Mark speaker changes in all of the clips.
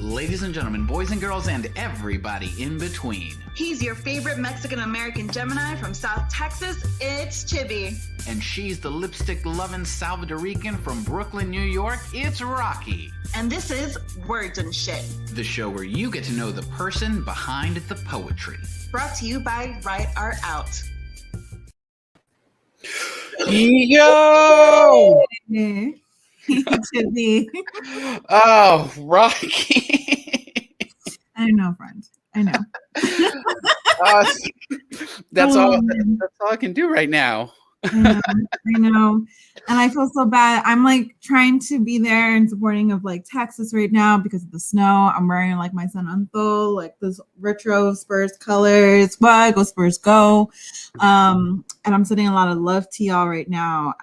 Speaker 1: ladies and gentlemen, boys and girls, and everybody in between.
Speaker 2: He's your favorite Mexican-American Gemini from South Texas. It's Chibbi.
Speaker 1: And she's the lipstick-loving Salvadorican from Brooklyn, New York. It's Raqui.
Speaker 2: And this is Words and Shit,
Speaker 1: the show where you get to know the person behind the poetry.
Speaker 2: Brought to you by Write Art Out.
Speaker 3: Yo!
Speaker 4: Chibbi.
Speaker 3: Oh, Raqui.
Speaker 4: I know, friend. I know.
Speaker 3: That's all I can do right now.
Speaker 4: I know. And I feel so bad. I'm like trying to be there and supporting of like Texas right now because of the snow. I'm wearing like my San Anto, like this retro Spurs colors. Why go Spurs go? And I'm sending a lot of love to y'all right now.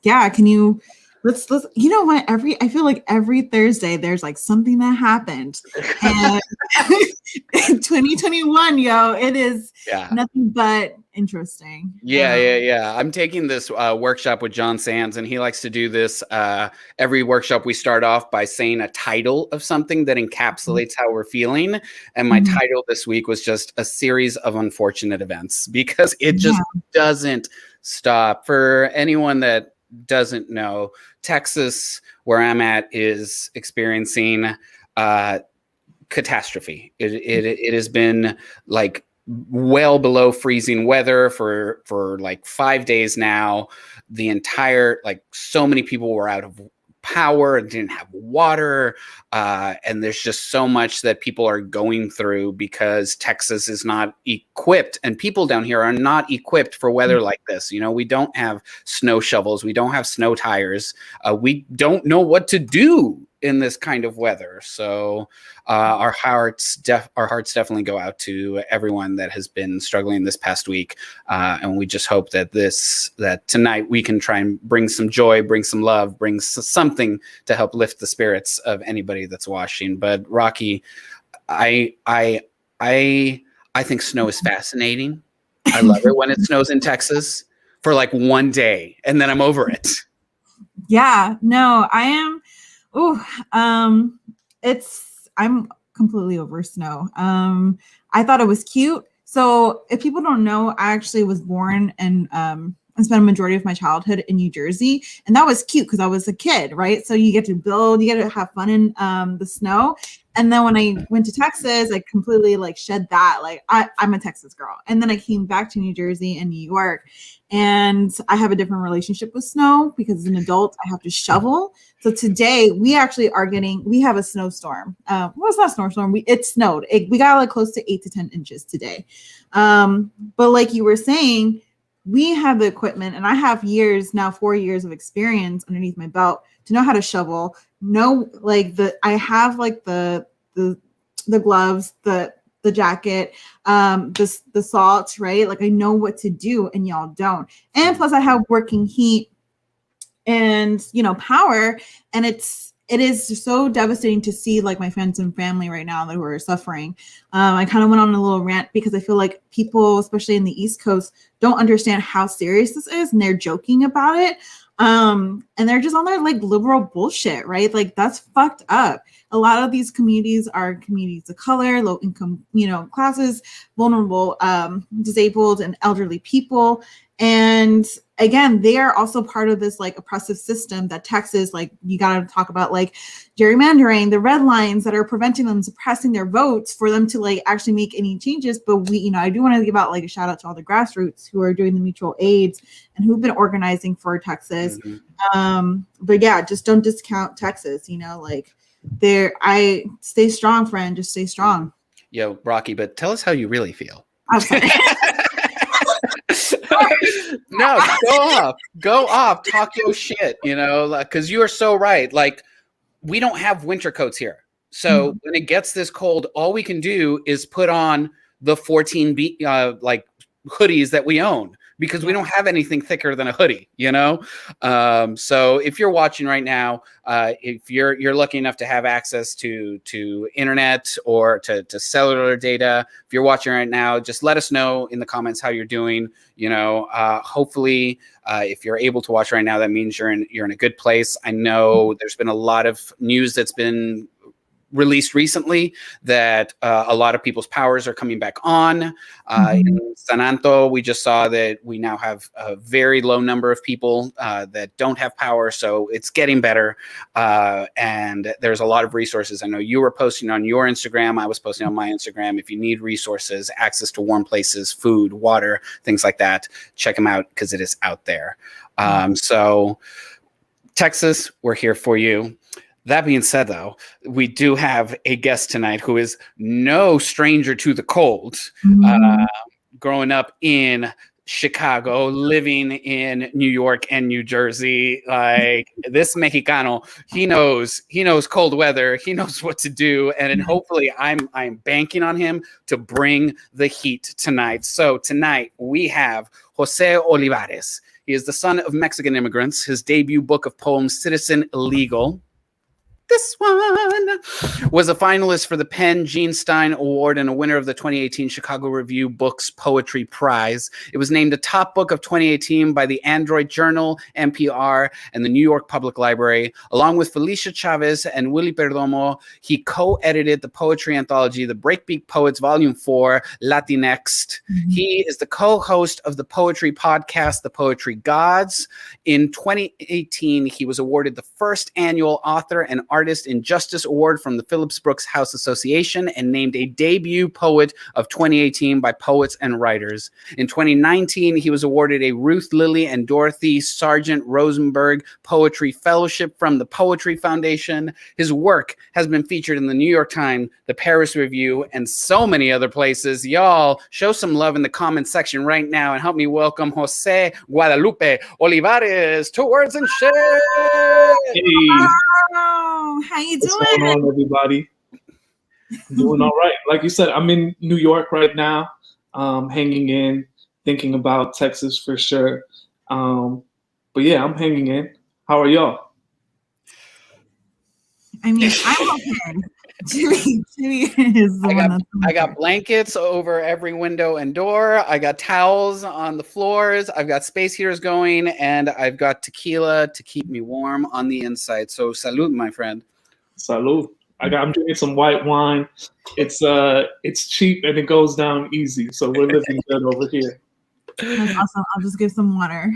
Speaker 4: Can you let's you know what, I feel like every Thursday there's like something that happened. And 2021, it is nothing but interesting.
Speaker 3: Yeah. I'm taking this workshop with John Sands, and he likes to do this every workshop. We start off by saying a title of something that encapsulates how we're feeling. And my title this week was just a series of unfortunate events, because it just doesn't stop. For anyone that doesn't know, Texas, where I'm at, is experiencing catastrophe. It has been like well below freezing weather for like 5 days now. The entire, like, so many people were out of power and didn't have water, and there's just so much that people are going through because Texas is not equipped, and people down here are not equipped for weather like this. We don't have snow shovels, we don't have snow tires, we don't know what to do in this kind of weather. So our hearts definitely go out to everyone that has been struggling this past week, and we just hope that tonight we can try and bring some joy, bring some love, bring something to help lift the spirits of anybody that's watching. But Raqui, I think snow is fascinating. I love it when it snows in Texas for like one day, and then I'm over it.
Speaker 4: Yeah, no, I am. I'm completely over snow. I thought it was cute. So if people don't know, I actually was born and spent a majority of my childhood in New Jersey, and that was cute because I was a kid, right? So you get to build, you get to have fun in the snow. And then when I went to Texas, I completely like shed that. Like I'm a Texas girl. And then I came back to New Jersey and New York, and I have a different relationship with snow because as an adult, I have to shovel. So today we actually we have a snowstorm. Well, it's not a snowstorm. It snowed. We got like close to 8 to 10 inches today. But like you were saying, we have the equipment, and I have 4 years of experience underneath my belt to know how to shovel. I have like the gloves, the jacket, the salt, right? Like I know what to do, and y'all don't. And plus I have working heat and power, and it is so devastating to see like my friends and family right now who are suffering. I kind of went on a little rant because I feel like people, especially in the East Coast, don't understand how serious this is, and they're joking about it. And they're just on their like liberal bullshit, right? Like that's fucked up. A lot of these communities are communities of color, low income, classes, vulnerable, disabled and elderly people. And again, they are also part of this like oppressive system that Texas, like you got to talk about like gerrymandering, the red lines that are preventing them, suppressing their votes for them to like actually make any changes. But I do want to give out like a shout out to all the grassroots who are doing the mutual aids and who've been organizing for Texas. But yeah, just don't discount Texas, I stay strong, friend, just stay strong.
Speaker 3: Yo, Raqui, but tell us how you really feel.
Speaker 4: Okay.
Speaker 3: No, go off, talk your shit, because you are so right. Like, we don't have winter coats here. So when it gets this cold, all we can do is put on the 14 hoodies that we own, because we don't have anything thicker than a hoodie, So if you're watching right now, if you're lucky enough to have access to internet or to cellular data, if you're watching right now, just let us know in the comments how you're doing. Hopefully, if you're able to watch right now, that means you're in a good place. I know there's been a lot of news that's been released recently that a lot of people's powers are coming back on. In San Anto, we just saw that we now have a very low number of people that don't have power, so it's getting better. And there's a lot of resources. I know you were posting on your Instagram. I was posting on my Instagram. If you need resources, access to warm places, food, water, things like that, check them out because it is out there. So Texas, we're here for you. That being said, though, we do have a guest tonight who is no stranger to the cold. Growing up in Chicago, living in New York and New Jersey, like this Mexicano, he knows cold weather, he knows what to do, and hopefully I'm banking on him to bring the heat tonight. So tonight we have Jose Olivarez. He is the son of Mexican immigrants. His debut book of poems, Citizen Illegal, this one, was a finalist for the Penn Stein Award and a winner of the 2018 Chicago Review Books Poetry Prize. It was named a top book of 2018 by the Adroit Journal, NPR, and the New York Public Library. Along with Felicia, Chavez, and Willie Perdomo, he co-edited the poetry anthology, the BreakBeat Poets, Volume 4, LatiNEXT. He is the co-host of the poetry podcast, The Poetry Gods. In 2018, he was awarded the first annual author and Artist in Justice Award from the Phillips Brooks House Association and named a debut poet of 2018 by Poets and Writers. In 2019, he was awarded a Ruth, Lilly, and Dorothy Sargent Rosenberg Poetry Fellowship from the Poetry Foundation. His work has been featured in the New York Times, the Paris Review, and so many other places. Y'all, show some love in the comment section right now and help me welcome Jose Guadalupe Olivarez to Words and Shit.
Speaker 5: Hey.
Speaker 4: How you
Speaker 5: What's
Speaker 4: doing?
Speaker 5: going on, everybody? Doing all right. Like you said, I'm in New York right now, hanging in, thinking about Texas for sure. But yeah, I'm hanging in. How are y'all?
Speaker 4: I mean, I'm okay. Jimmy is the one that's
Speaker 3: I got blankets over every window and door. I got towels on the floors. I've got space heaters going, and I've got tequila to keep me warm on the inside. So salud, my friend.
Speaker 5: Salud. I'm drinking some white wine. It's cheap and it goes down easy. So we're living good over here.
Speaker 4: That's awesome. I'll just give some water.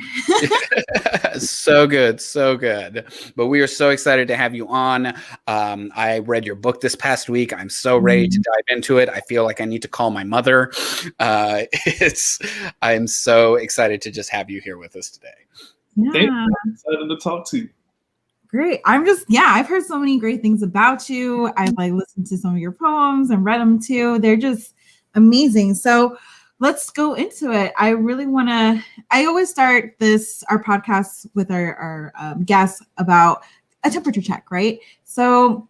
Speaker 3: So good, so good. But we are so excited to have you on. I read your book this past week. I'm so ready to dive into it. I feel like I need to call my mother. I'm so excited to just have you here with us today.
Speaker 4: Yeah.
Speaker 5: Thank you. I'm excited to talk to you.
Speaker 4: Great. I've heard so many great things about you. I've listened to some of your poems and read them too. They're just amazing. So let's go into it. I always start our podcast with our guests about a temperature check, right? So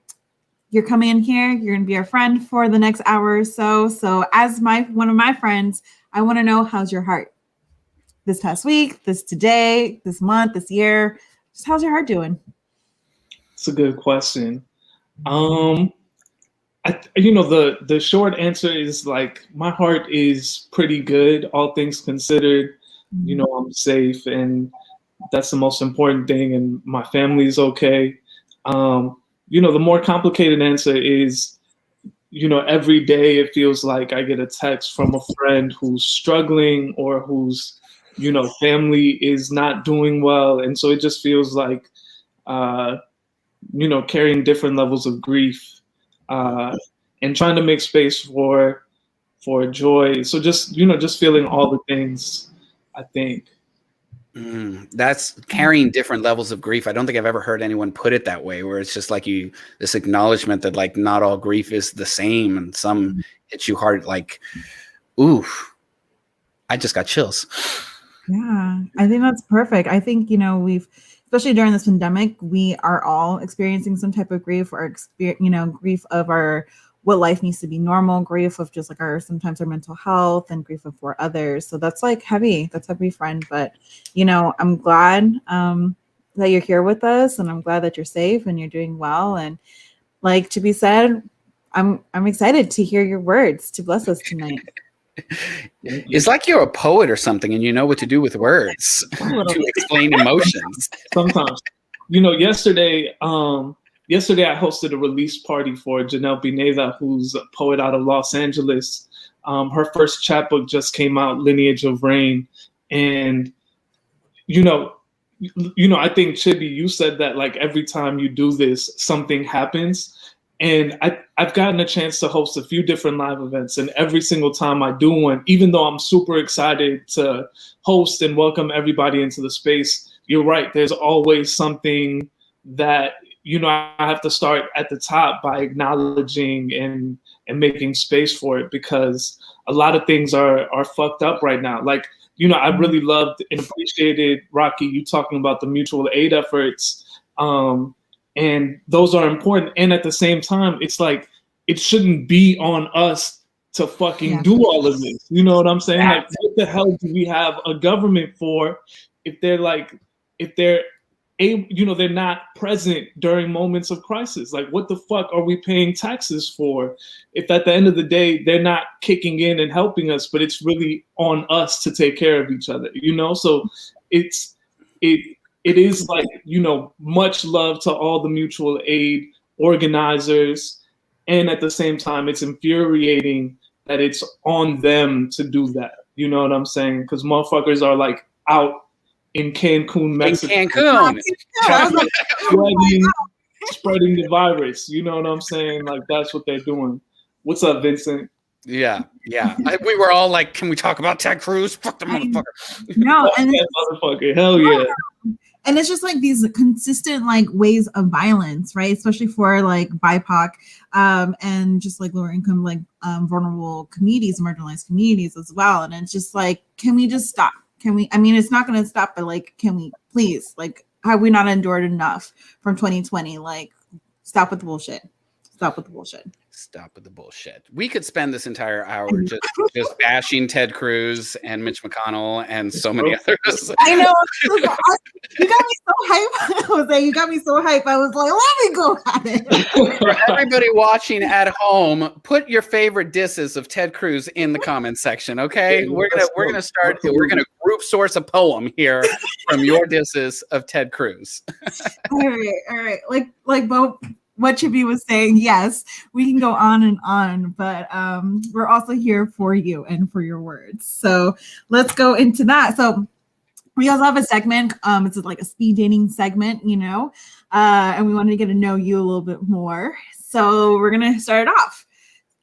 Speaker 4: you're coming in here, you're going to be our friend for the next hour or so. So as one of my friends, I want to know, how's your heart this past week, today, this month, this year? Just how's your heart doing?
Speaker 5: It's a good question. The short answer is my heart is pretty good, all things considered. I'm safe, and that's the most important thing, and my family's okay. The more complicated answer is, every day it feels like I get a text from a friend who's struggling or whose, family is not doing well. And so it just feels like, carrying different levels of grief, and trying to make space for joy. So just feeling all the things, I think.
Speaker 3: That's carrying different levels of grief. I don't think I've ever heard anyone put it that way, where it's just this acknowledgement that not all grief is the same, and some hits you hard. Oof, I just got chills. Yeah,
Speaker 4: I think that's perfect. I think, especially during this pandemic, we are all experiencing some type of grief, or grief of what life needs to be normal, grief of just sometimes our mental health, and grief for others. So that's heavy. That's heavy, friend. But I'm glad that you're here with us, and I'm glad that you're safe and you're doing well. And to be said, I'm excited to hear your words to bless us tonight.
Speaker 3: It's like you're a poet or something, and you know what to do with words to explain emotions.
Speaker 5: Sometimes, yesterday, yesterday I hosted a release party for Janelle Pineda, who's a poet out of Los Angeles. Her first chapbook just came out, Lineage of Rain. And, I think, Chibbi, you said that like every time you do this, something happens. And I've gotten a chance to host a few different live events. And every single time I do one, even though I'm super excited to host and welcome everybody into the space, you're right. There's always something that, I have to start at the top by acknowledging and making space for it, because a lot of things are fucked up right now. Like, I really loved and appreciated, Raqui, you talking about the mutual aid efforts. And those are important. And at the same time, it's like, it shouldn't be on us to fucking do all of this. You know what I'm saying? Like, what the hell do we have a government for if they're they're not present during moments of crisis? Like, what the fuck are we paying taxes for if at the end of the day they're not kicking in and helping us, but it's really on us to take care of each other, So it is like, much love to all the mutual aid organizers, and at the same time it's infuriating that it's on them to do that. You know what I'm saying? Because motherfuckers are like out in Cancun, Mexico. Spreading the virus. You know what I'm saying? Like, that's what they're doing. What's up, Vincent?
Speaker 3: Yeah. We were all like, can we talk about Ted Cruz? Fuck the motherfucker.
Speaker 4: No, and
Speaker 5: motherfucker. Hell yeah.
Speaker 4: And it's just like these consistent like ways of violence, right? Especially for like BIPOC and just like lower income, like vulnerable communities, marginalized communities as well. And it's just like, can we just stop? It's not going to stop, but like, can we please, like, have we not endured enough from 2020? Like, stop with the bullshit. Stop with the bullshit.
Speaker 3: Stop with the bullshit. We could spend this entire hour just bashing Ted Cruz and Mitch McConnell and so many others.
Speaker 4: I know. You got me so hyped, Jose. You got me so hyped. I was like, let me go at it.
Speaker 3: For everybody watching at home, put your favorite disses of Ted Cruz in the comments section. Okay, we're gonna start. We're gonna group source a poem here from your disses of Ted Cruz.
Speaker 4: All right. Like both. What Chibbi was saying, yes, we can go on and on, but we're also here for you and for your words. So let's go into that. So we also have a segment. It's like a speed dating segment, and we wanted to get to know you a little bit more. So we're gonna start it off.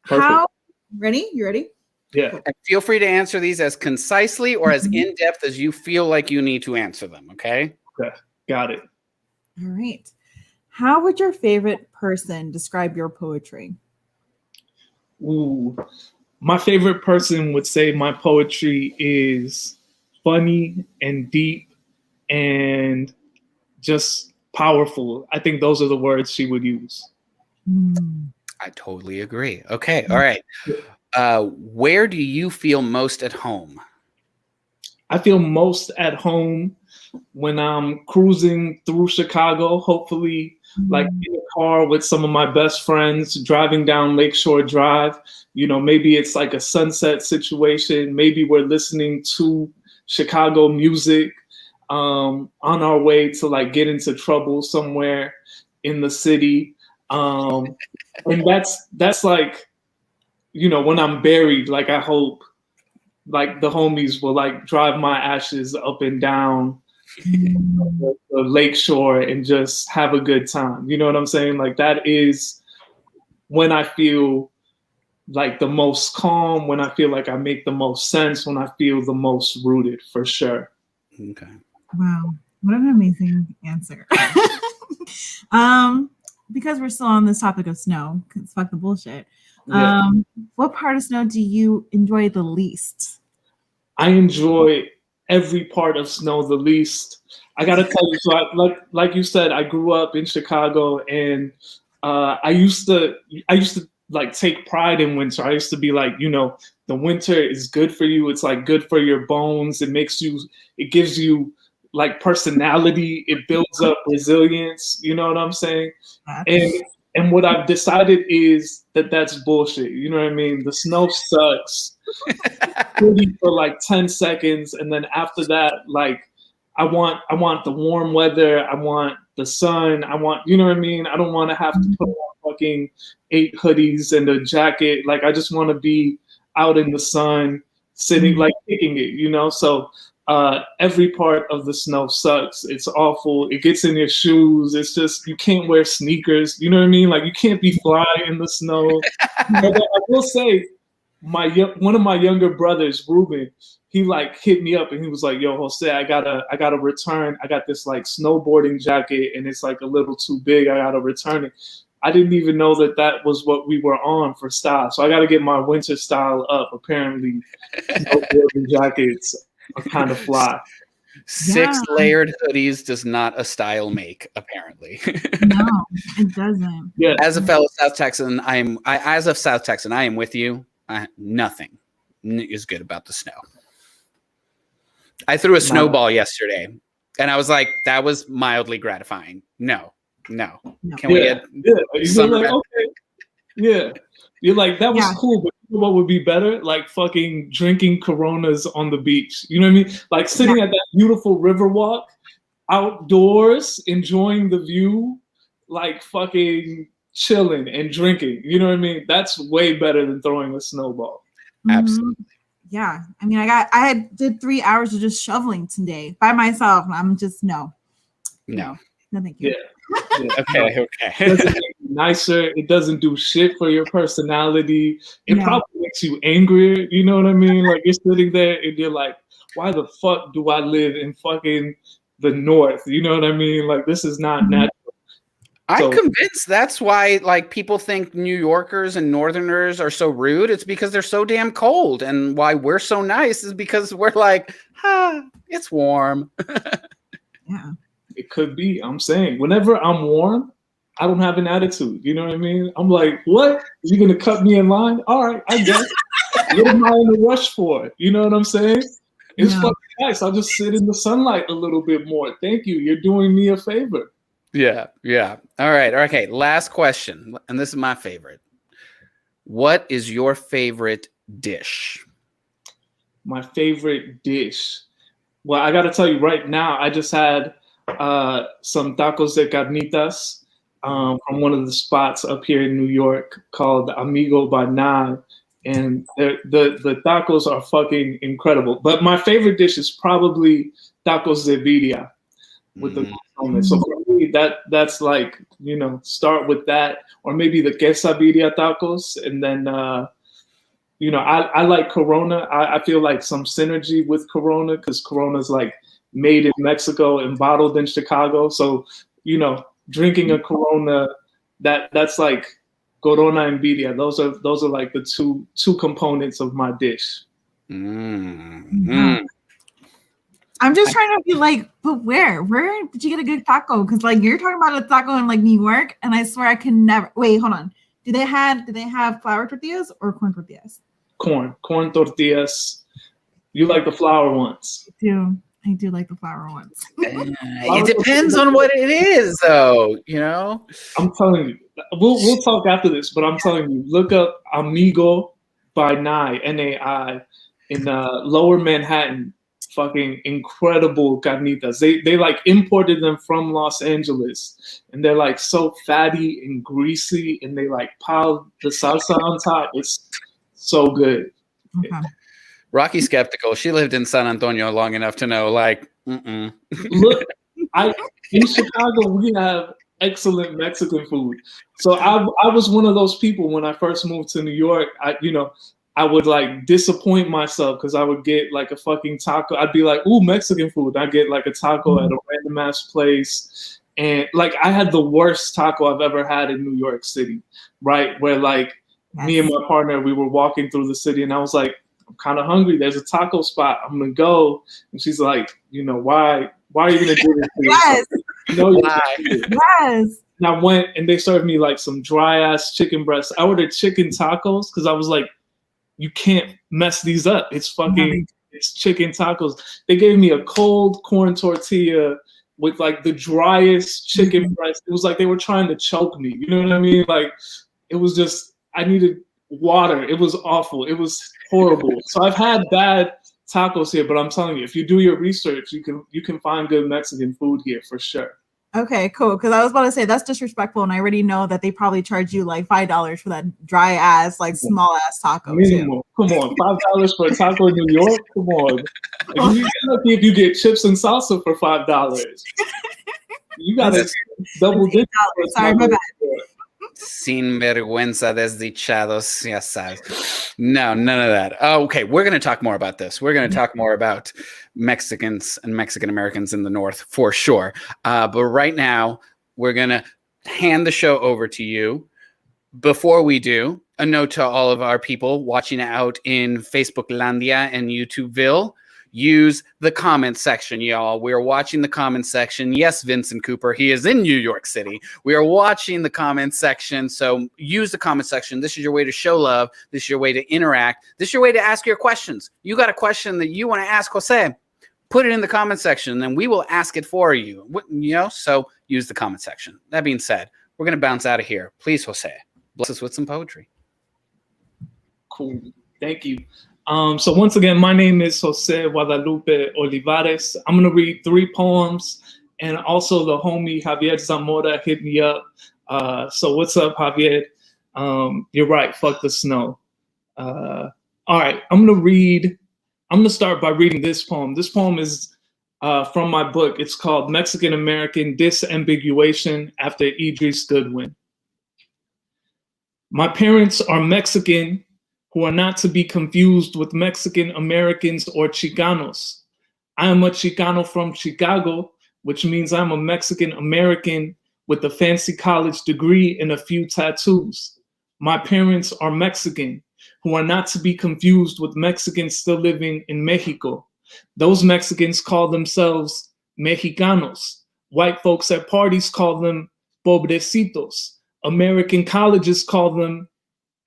Speaker 5: Perfect.
Speaker 4: Ready? You ready?
Speaker 5: Yeah.
Speaker 3: And feel free to answer these as concisely or as in depth as you feel like you need to answer them. Okay.
Speaker 5: Got it.
Speaker 4: All right. How would your favorite person describe your poetry?
Speaker 5: Ooh, my favorite person would say my poetry is funny and deep and just powerful. I think those are the words she would use.
Speaker 3: I totally agree. Okay. All right. Where do you feel most at home?
Speaker 5: I feel most at home when I'm cruising through Chicago, hopefully like in a car with some of my best friends, driving down Lakeshore Drive. Maybe it's like a sunset situation. Maybe we're listening to Chicago music on our way to like get into trouble somewhere in the city. And that's like, when I'm buried, like I hope like the homies will like drive my ashes up and down the lakeshore and just have a good time. You know what I'm saying? Like, that is when I feel like the most calm, when I feel like I make the most sense, when I feel the most rooted, for sure.
Speaker 3: Okay.
Speaker 4: Wow, what an amazing answer. Because we're still on this topic of snow, because fuck the bullshit.
Speaker 5: Yeah.
Speaker 4: What part of snow do you enjoy the least?
Speaker 5: I enjoy every part of snow the least. I gotta tell you, so like you said, I grew up in Chicago, and I used to like take pride in winter. I used to be like, the winter is good for you. It's like good for your bones. It gives you like personality. It builds up resilience. You know what I'm saying? And what I've decided is that that's bullshit. You know what I mean? The snow sucks for like 10 seconds. And then after that, like, I want the warm weather. I want the sun. I want, you know what I mean? I don't want to have to put on fucking 8 hoodies and a jacket. Like, I just want to be out in the sun, sitting, like kicking it, you know? So every part of the snow sucks. It's awful. It gets in your shoes. It's just, you can't wear sneakers. You know what I mean? Like, you can't be fly in the snow. But I will say, one of my younger brothers, Ruben, he like hit me up and he was like, "Yo, Jose, I gotta return. I got this like snowboarding jacket and it's like a little too big. I gotta return it." I didn't even know that was what we were on for style. So I gotta get my winter style up. Apparently, snowboarding jackets are kind of fly.
Speaker 3: 6 layered hoodies does not a style make, apparently.
Speaker 4: No, it doesn't.
Speaker 5: Yeah.
Speaker 3: As a fellow South Texan, I am with you. Nothing is good about the snow. I threw a snowball yesterday, and I was like, that was mildly gratifying. No. Can we get summer?
Speaker 5: Like, okay. Yeah. You're like, that was cool, but you know what would be better? Like fucking drinking Coronas on the beach. You know what I mean? Like sitting at that beautiful river walk, outdoors, enjoying the view, like fucking chilling and drinking. You know what I mean? That's way better than throwing a snowball.
Speaker 3: Absolutely.
Speaker 4: Yeah. I mean, I did 3 hours of just shoveling today by myself. And I'm just, no, thank you.
Speaker 5: Yeah.
Speaker 3: Okay.
Speaker 5: It doesn't make you nicer. It doesn't do shit for your personality. It probably makes you angrier. You know what I mean? Like you're sitting there and you're like, why the fuck do I live in fucking the North? You know what I mean? Like this is not natural.
Speaker 3: I'm convinced that's why like people think New Yorkers and Northerners are so rude. It's because they're so damn cold, and why we're so nice is because we're like, it's warm.
Speaker 4: Yeah,
Speaker 5: it could be. I'm saying whenever I'm warm, I don't have an attitude. You know what I mean? I'm like, what? You gonna cut me in line? All right, I guess. What am I in a rush for? You know what I'm saying? It's fucking nice. I'll just sit in the sunlight a little bit more. Thank you. You're doing me a favor.
Speaker 3: Yeah. All right. Okay. Last question. And this is my favorite. What is your favorite dish?
Speaker 5: My favorite dish. Well, I got to tell you right now, I just had some tacos de carnitas from one of the spots up here in New York called Amigo by Nav. And the tacos are fucking incredible. But my favorite dish is probably tacos de birria with the components. So for me, that's like, you know, start with that, or maybe the quesadilla tacos, and then you know, I like Corona. I feel like some synergy with Corona because Corona's like made in Mexico and bottled in Chicago. So, you know, drinking a Corona, that's like Corona and birria. Those are like the two components of my dish.
Speaker 4: I'm just trying to be like, but where did you get a good taco? Because like you're talking about a taco in like New York, and I swear I can never. Wait, hold on. Do they have flour tortillas or corn tortillas? Corn
Speaker 5: tortillas. You like the flour ones?
Speaker 4: I do like the flour ones.
Speaker 3: It depends on what it is, though. You know.
Speaker 5: I'm telling you, we'll talk after this, but I'm telling you, look up Amigo by Nai, Nai, in Lower Manhattan. Fucking incredible carnitas. They like imported them from Los Angeles, and they're like so fatty and greasy, and they like pile the salsa on top. It's so good.
Speaker 4: Okay.
Speaker 3: Raqui skeptical. She lived in San Antonio long enough to know, like,
Speaker 5: Look, in Chicago we have excellent Mexican food. So I was one of those people when I first moved to New York. I would like disappoint myself because I would get like a fucking taco. I'd be like, ooh, Mexican food. I get like a taco at a random ass place. And like I had the worst taco I've ever had in New York City, right? Where like me and my partner, we were walking through the city and I was like, I'm kind of hungry. There's a taco spot. I'm going to go. And she's like, you know, why are you going to do this to yourself? No,
Speaker 4: yes.
Speaker 5: And I went and they served me like some dry ass chicken breasts. I ordered chicken tacos because I was like, you can't mess these up. It's fucking, it's chicken tacos. They gave me a cold corn tortilla with like the driest chicken breast. It was like they were trying to choke me. You know what I mean? Like it was just, I needed water. It was awful. It was horrible. So I've had bad tacos here, but I'm telling you, if you do your research, you can find good Mexican food here for sure.
Speaker 4: Okay, cool. Because I was about to say that's disrespectful, and I already know that they probably charge you like $5 for that dry ass, like small ass taco.
Speaker 5: Minimum. Come on, $5 for a taco in New York. Come on. If you get lucky if you get chips and salsa for $5. You gotta double dip.
Speaker 4: Sorry, my bad.
Speaker 3: Sin vergüenza desdichados, ya sabes. No, none of that. Okay, we're going to talk more about this. We're going to talk more about Mexicans and Mexican Americans in the North for sure. But right now, we're going to hand the show over to you. Before we do, a note to all of our people watching out in Facebooklandia and YouTubeville. Use the comment section, y'all. We are watching the comment section. Yes, Vincent Cooper, he is in New York City. We are watching the comment section. So use the comment section. This is your way to show love. This is your way to interact. This is your way to ask your questions. You got a question that you want to ask Jose, put it in the comment section, and then we will ask it for you. So use the comment section. That being said, we're going to bounce out of here. Please, Jose, bless us with some poetry.
Speaker 5: Cool. Thank you. So once again, my name is Jose Olivarez. I'm going to read 3 poems, and also the homie Javier Zamora hit me up. So what's up, Javier? You're right. Fuck the snow. All right. I'm going to start by reading this poem. This poem is from my book. It's called Mexican American Disambiguation after Idris Goodwin. My parents are Mexican, who are not to be confused with Mexican Americans or Chicanos. I am a Chicano from Chicago, which means I'm a Mexican American with a fancy college degree and a few tattoos. My parents are Mexican, who are not to be confused with Mexicans still living in Mexico. Those Mexicans call themselves Mexicanos. White folks at parties call them pobrecitos. American colleges call them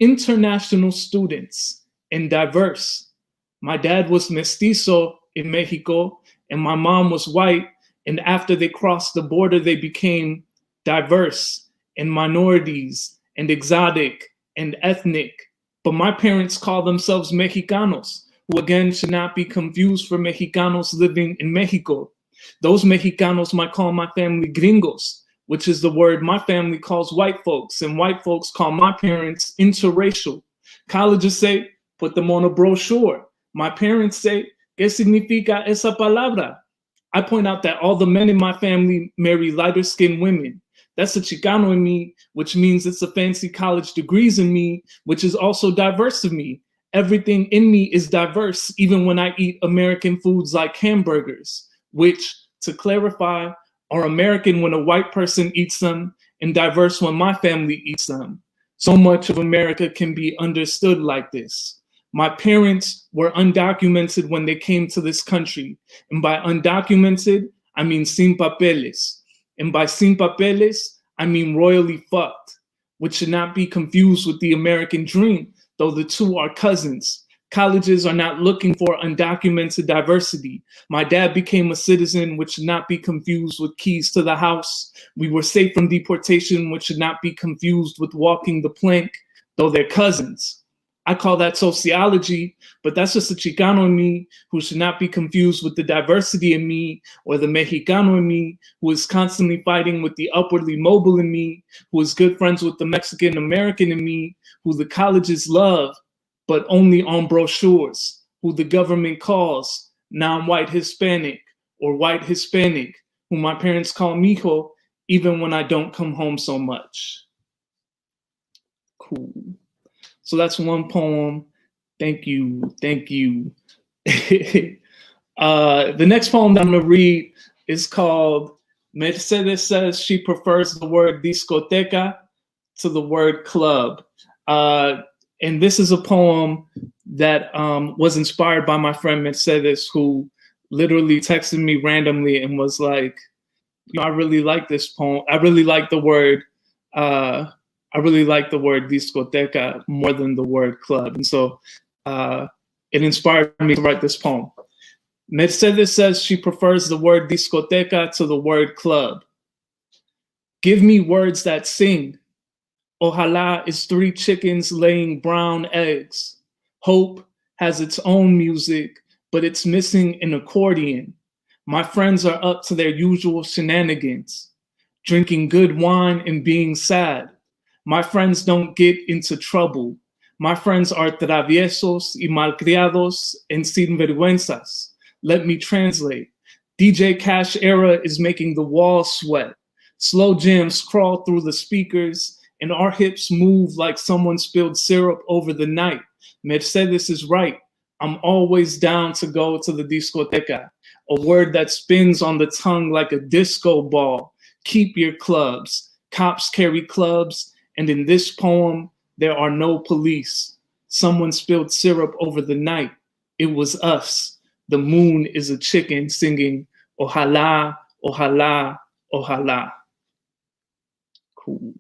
Speaker 5: international students and diverse. My dad was mestizo in Mexico, and my mom was white, and after they crossed the border, they became diverse and minorities and exotic and ethnic. But my parents call themselves Mexicanos, who again should not be confused for Mexicanos living in Mexico. Those Mexicanos might call my family gringos, which is the word my family calls white folks, and white folks call my parents interracial. Colleges say, put them on a brochure. My parents say, ¿Qué significa esa palabra? I point out that all the men in my family marry lighter-skinned women. That's a Chicano in me, which means it's a fancy college degrees in me, which is also diverse in me. Everything in me is diverse, even when I eat American foods like hamburgers, which, to clarify, are American when a white person eats them and diverse when my family eats them. So much of America can be understood like this. My parents were undocumented when they came to this country. And by undocumented, I mean sin papeles. And by sin papeles, I mean royally fucked, which should not be confused with the American dream, though the two are cousins. Colleges are not looking for undocumented diversity. My dad became a citizen, which should not be confused with keys to the house. We were safe from deportation, which should not be confused with walking the plank, though they're cousins. I call that sociology, but that's just a Chicano in me who should not be confused with the diversity in me, or the Mexicano in me who is constantly fighting with the upwardly mobile in me, who is good friends with the Mexican American in me, who the colleges love, but only on brochures, who the government calls non-white Hispanic or white Hispanic, who my parents call mijo, even when I don't come home so much. Cool. So that's one poem. Thank you. Thank you. The next poem that I'm gonna read is called Mercedes Says She Prefers the Word Discoteca to the Word Club. And this is a poem that was inspired by my friend Mercedes, who literally texted me randomly and was like, you know, I really like this poem. I really like the word discoteca more than the word club. And so it inspired me to write this poem. Mercedes says she prefers the word discoteca to the word club. Give me words that sing. Ojalá is 3 chickens laying brown eggs. Hope has its own music, but it's missing an accordion. My friends are up to their usual shenanigans. drinking good wine and being sad. My friends don't get into trouble. My friends are traviesos y malcriados and sinvergüenzas. Let me translate. DJ Cash Era is making the walls sweat. Slow jams crawl through the speakers, and our hips move like someone spilled syrup over the night. Mercedes is right. I'm always down to go to the discoteca, a word that spins on the tongue like a disco ball. Keep your clubs. Cops carry clubs, and in this poem, there are no police. Someone spilled syrup over the night. It was us. The moon is a chicken singing, Ojalá, ojalá, ojalá. Cool.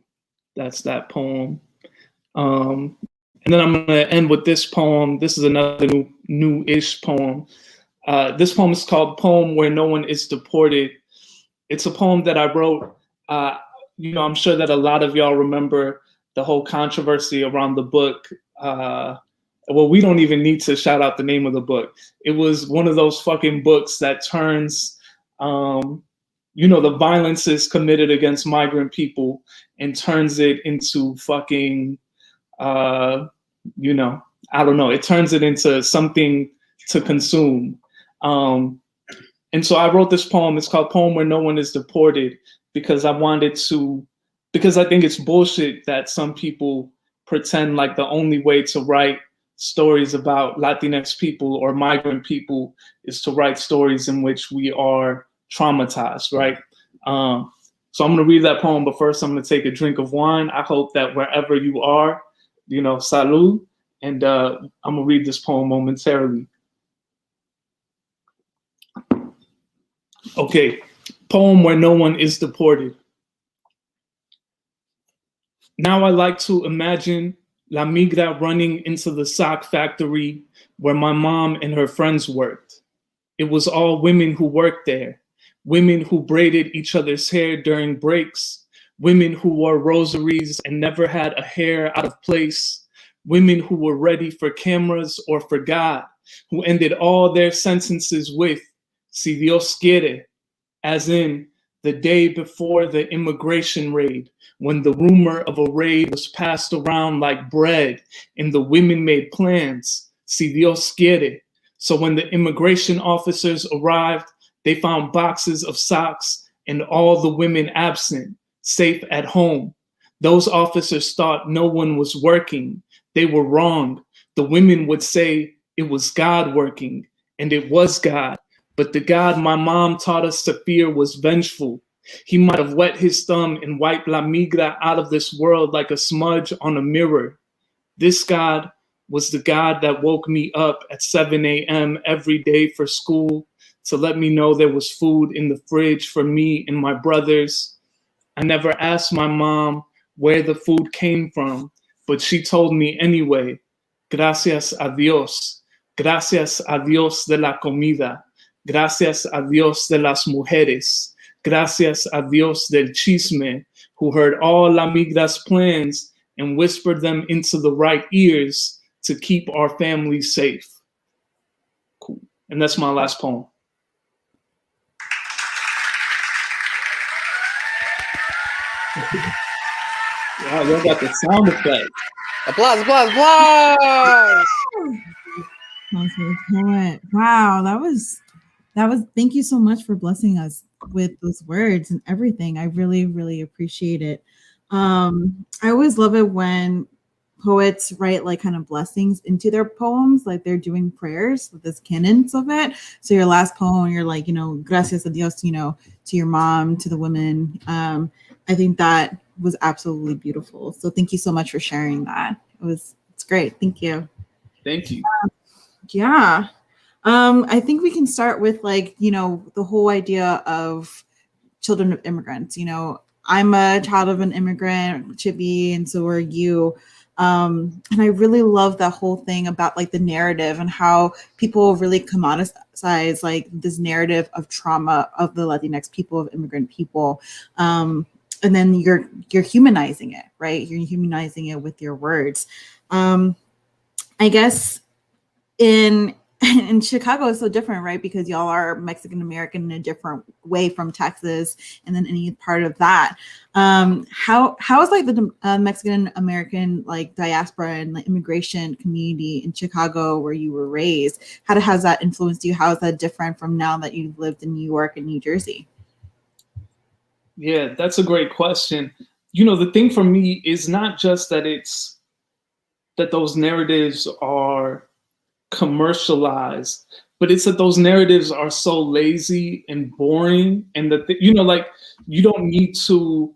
Speaker 5: That's that poem. And then I'm going to end with this poem. This is another new-ish poem. This poem is called Poem Where No One Is Deported. It's a poem that I wrote. I'm sure that a lot of y'all remember the whole controversy around the book. Well, we don't even need to shout out the name of the book. It was one of those fucking books that turns, the violences committed against migrant people and turns it into fucking, I don't know. It turns it into something to consume. And so I wrote this poem. It's called Poem Where No One Is Deported because I think it's bullshit that some people pretend like the only way to write stories about Latinx people or migrant people is to write stories in which we are traumatized, right? So I'm going to read that poem, but first I'm going to take a drink of wine. I hope that wherever you are, salud, and I'm going to read this poem momentarily. Okay, Poem Where No One Is Deported. Now I like to imagine La Migra running into the sock factory where my mom and her friends worked. It was all women who worked there, women who braided each other's hair during breaks, women who wore rosaries and never had a hair out of place, women who were ready for cameras or for God, who ended all their sentences with, si Dios quiere, as in the day before the immigration raid, when the rumor of a raid was passed around like bread and the women made plans, si Dios quiere. So when the immigration officers arrived, they found boxes of socks and all the women absent, safe at home. Those officers thought no one was working. They were wrong. The women would say it was God working, and it was God. But the God my mom taught us to fear was vengeful. He might have wet his thumb and wiped La Migra out of this world like a smudge on a mirror. This God was the God that woke me up at 7 a.m. every day for school to let me know there was food in the fridge for me and my brothers. I never asked my mom where the food came from, but she told me anyway. Gracias a Dios. Gracias a Dios de la comida. Gracias a Dios de las mujeres. Gracias a Dios del chisme, who heard all La Migra's plans and whispered them into the right ears to keep our family safe. Cool. And that's my last poem. Wow, y'all got the sound effect.
Speaker 3: Applause, applause, applause!
Speaker 4: Wow, that was, thank you so much for blessing us with those words and everything. I really, really appreciate it. I always love it when poets write like kind of blessings into their poems, like they're doing prayers with this canons of it. So your last poem, you're like, gracias a Dios, to your mom, to the women. I think that was absolutely beautiful. So thank you so much for sharing that. It's great. Thank you.
Speaker 5: Thank you.
Speaker 4: Yeah. I think we can start with the whole idea of children of immigrants. I'm a child of an immigrant, Chibbi, and so are you. And I really love that whole thing about the narrative and how people really commoditize this narrative of trauma of the Latinx people, of immigrant people. And then you're humanizing it, right? You're humanizing it with your words. I guess in and Chicago is so different, right? Because y'all are Mexican American in a different way from Texas, and then any part of that. How is like the Mexican American like diaspora and like immigration community in Chicago where you were raised? How has that influenced you? How is that different from now that you've lived in New York and New Jersey?
Speaker 5: Yeah, that's a great question. You know, the thing for me is not just that those narratives are commercialized, but it's that those narratives are so lazy and boring, and that you know, like, you don't need to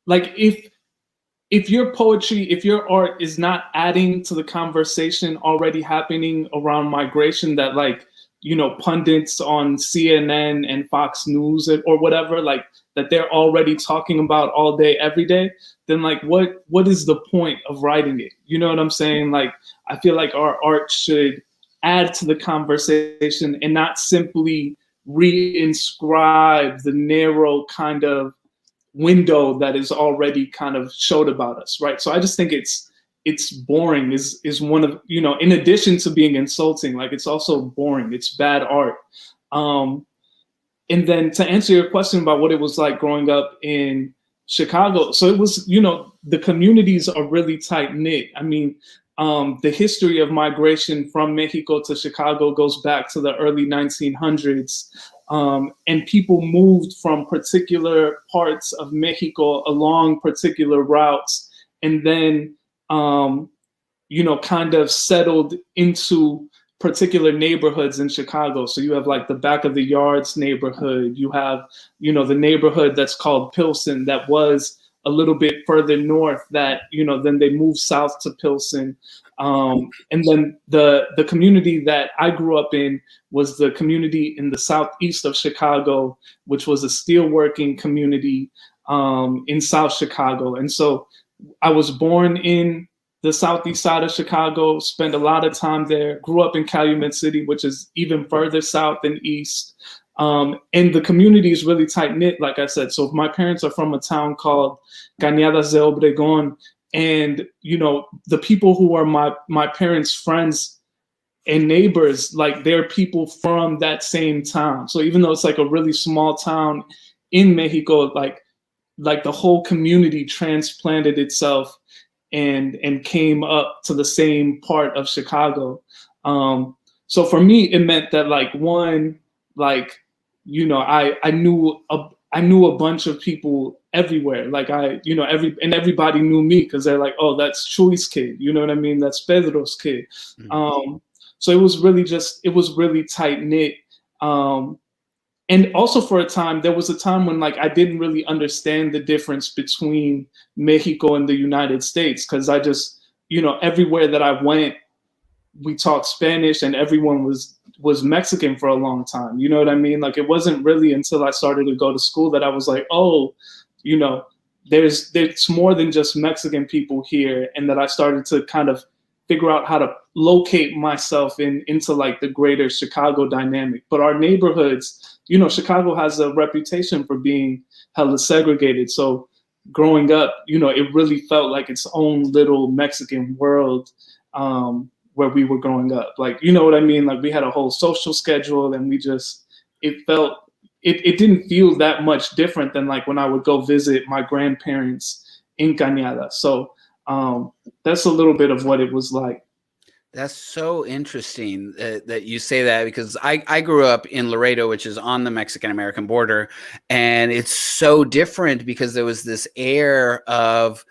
Speaker 5: like, if your poetry, if your art is not adding to the conversation already happening around migration, that, like, you know, pundits on CNN and Fox News or whatever, like, that they're already talking about all day, every day, then, like, what is the point of writing it? You know what I'm saying? Like, I feel like our art should add to the conversation and not simply reinscribe the narrow kind of window that is already kind of showed about us, right? So I just think it's boring is one of, you know, in addition to being insulting, like, it's also boring. It's bad art. And then to answer your question about what it was like growing up in Chicago, so it was, you know, the communities are really tight knit. I mean, the history of migration from Mexico to Chicago goes back to the early 1900s. And people moved from particular parts of Mexico along particular routes, and then, you know, kind of settled into particular neighborhoods in Chicago. So you have, like, the Back of the Yards neighborhood. You have, you know, the neighborhood that's called Pilsen, that was a little bit further north, that, you know, then they moved south to Pilsen. And then the community that I grew up in was the community in the southeast of Chicago, which was a steelworking community in South Chicago. And so I was born in the southeast side of Chicago, spent a lot of time there, grew up in Calumet City, which is even further south and east. And the community is really tight knit, like I said. So my parents are from a town called Cañadas de Obregón. And, you know, the people who are my parents' friends and neighbors, like, they're people from that same town. So even though it's like a really small town in Mexico, like the whole community transplanted itself and came up to the same part of Chicago. So for me, it meant that, like, one, like, you know, I knew a bunch of people everywhere. Like, you know, everybody knew me, because they're like, oh, that's Chuy's kid. You know what I mean? That's Pedro's kid. Mm-hmm. So it was really tight knit. And also, for a time, there was a time when, like, I didn't really understand the difference between Mexico and the United States, because I just, you know, everywhere that I went, we talked Spanish, and everyone was Mexican for a long time. You know what I mean? Like, it wasn't really until I started to go to school that I was like, oh, you know, there's more than just Mexican people here, and that I started to kind of figure out how to locate myself into like the greater Chicago dynamic. But our neighborhoods, you know, Chicago has a reputation for being hella segregated. So growing up, you know, it really felt like its own little Mexican world where we were growing up. Like, you know what I mean? Like, we had a whole social schedule, and it didn't feel that much different than like when I would go visit my grandparents in Cañada. So that's a little bit of what it was like.
Speaker 3: That's so interesting that you say that, because I grew up in Laredo, which is on the Mexican-American border, and it's so different because there was this air of,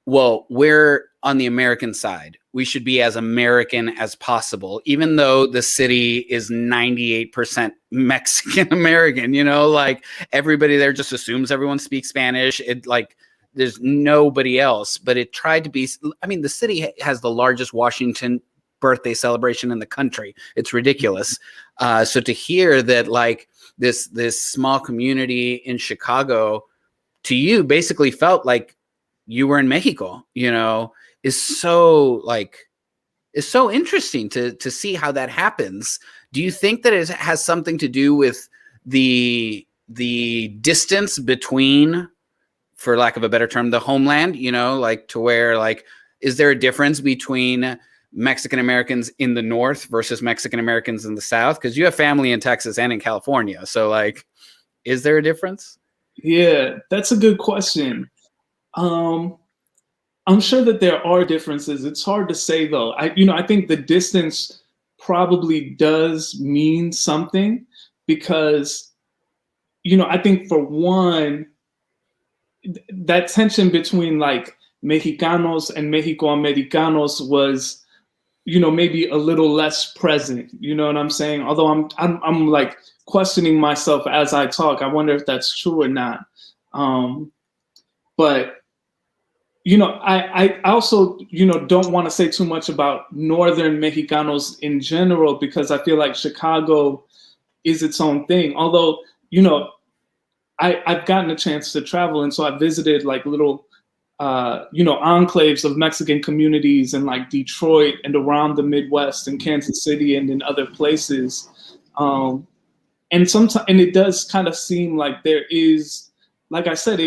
Speaker 3: well, we're on the American side. We should be as American as possible, even though the city is 98% Mexican-American, you know, like everybody there just assumes everyone speaks Spanish. It like, there's nobody else, but it tried to be, I mean, the city has the largest Washington birthday celebration in the country. It's ridiculous. So to hear that like this small community in Chicago to you basically felt like you were in Mexico, you know, is so interesting to see how that happens. Do you think that it has something to do with the distance between, for lack of a better term, the homeland, you know, like to where like, is there a difference between Mexican Americans in the North versus Mexican Americans in the South? Because you have family in Texas and in California. So like, is there a difference?
Speaker 5: Yeah, that's a good question. I'm sure that there are differences. It's hard to say though. I think the distance probably does mean something because, I think for one, that tension between like Mexicanos and Mexicoamericanos was, maybe a little less present. You know what I'm saying? Although I'm like questioning myself as I talk. I wonder if that's true or not. But I also, don't want to say too much about Northern Mexicanos in general, because I feel like Chicago is its own thing. Although, I've gotten a chance to travel. And so I visited like little, enclaves of Mexican communities in like Detroit and around the Midwest and Kansas City and in other places. And sometimes, and it does kind of seem like there is, like I said,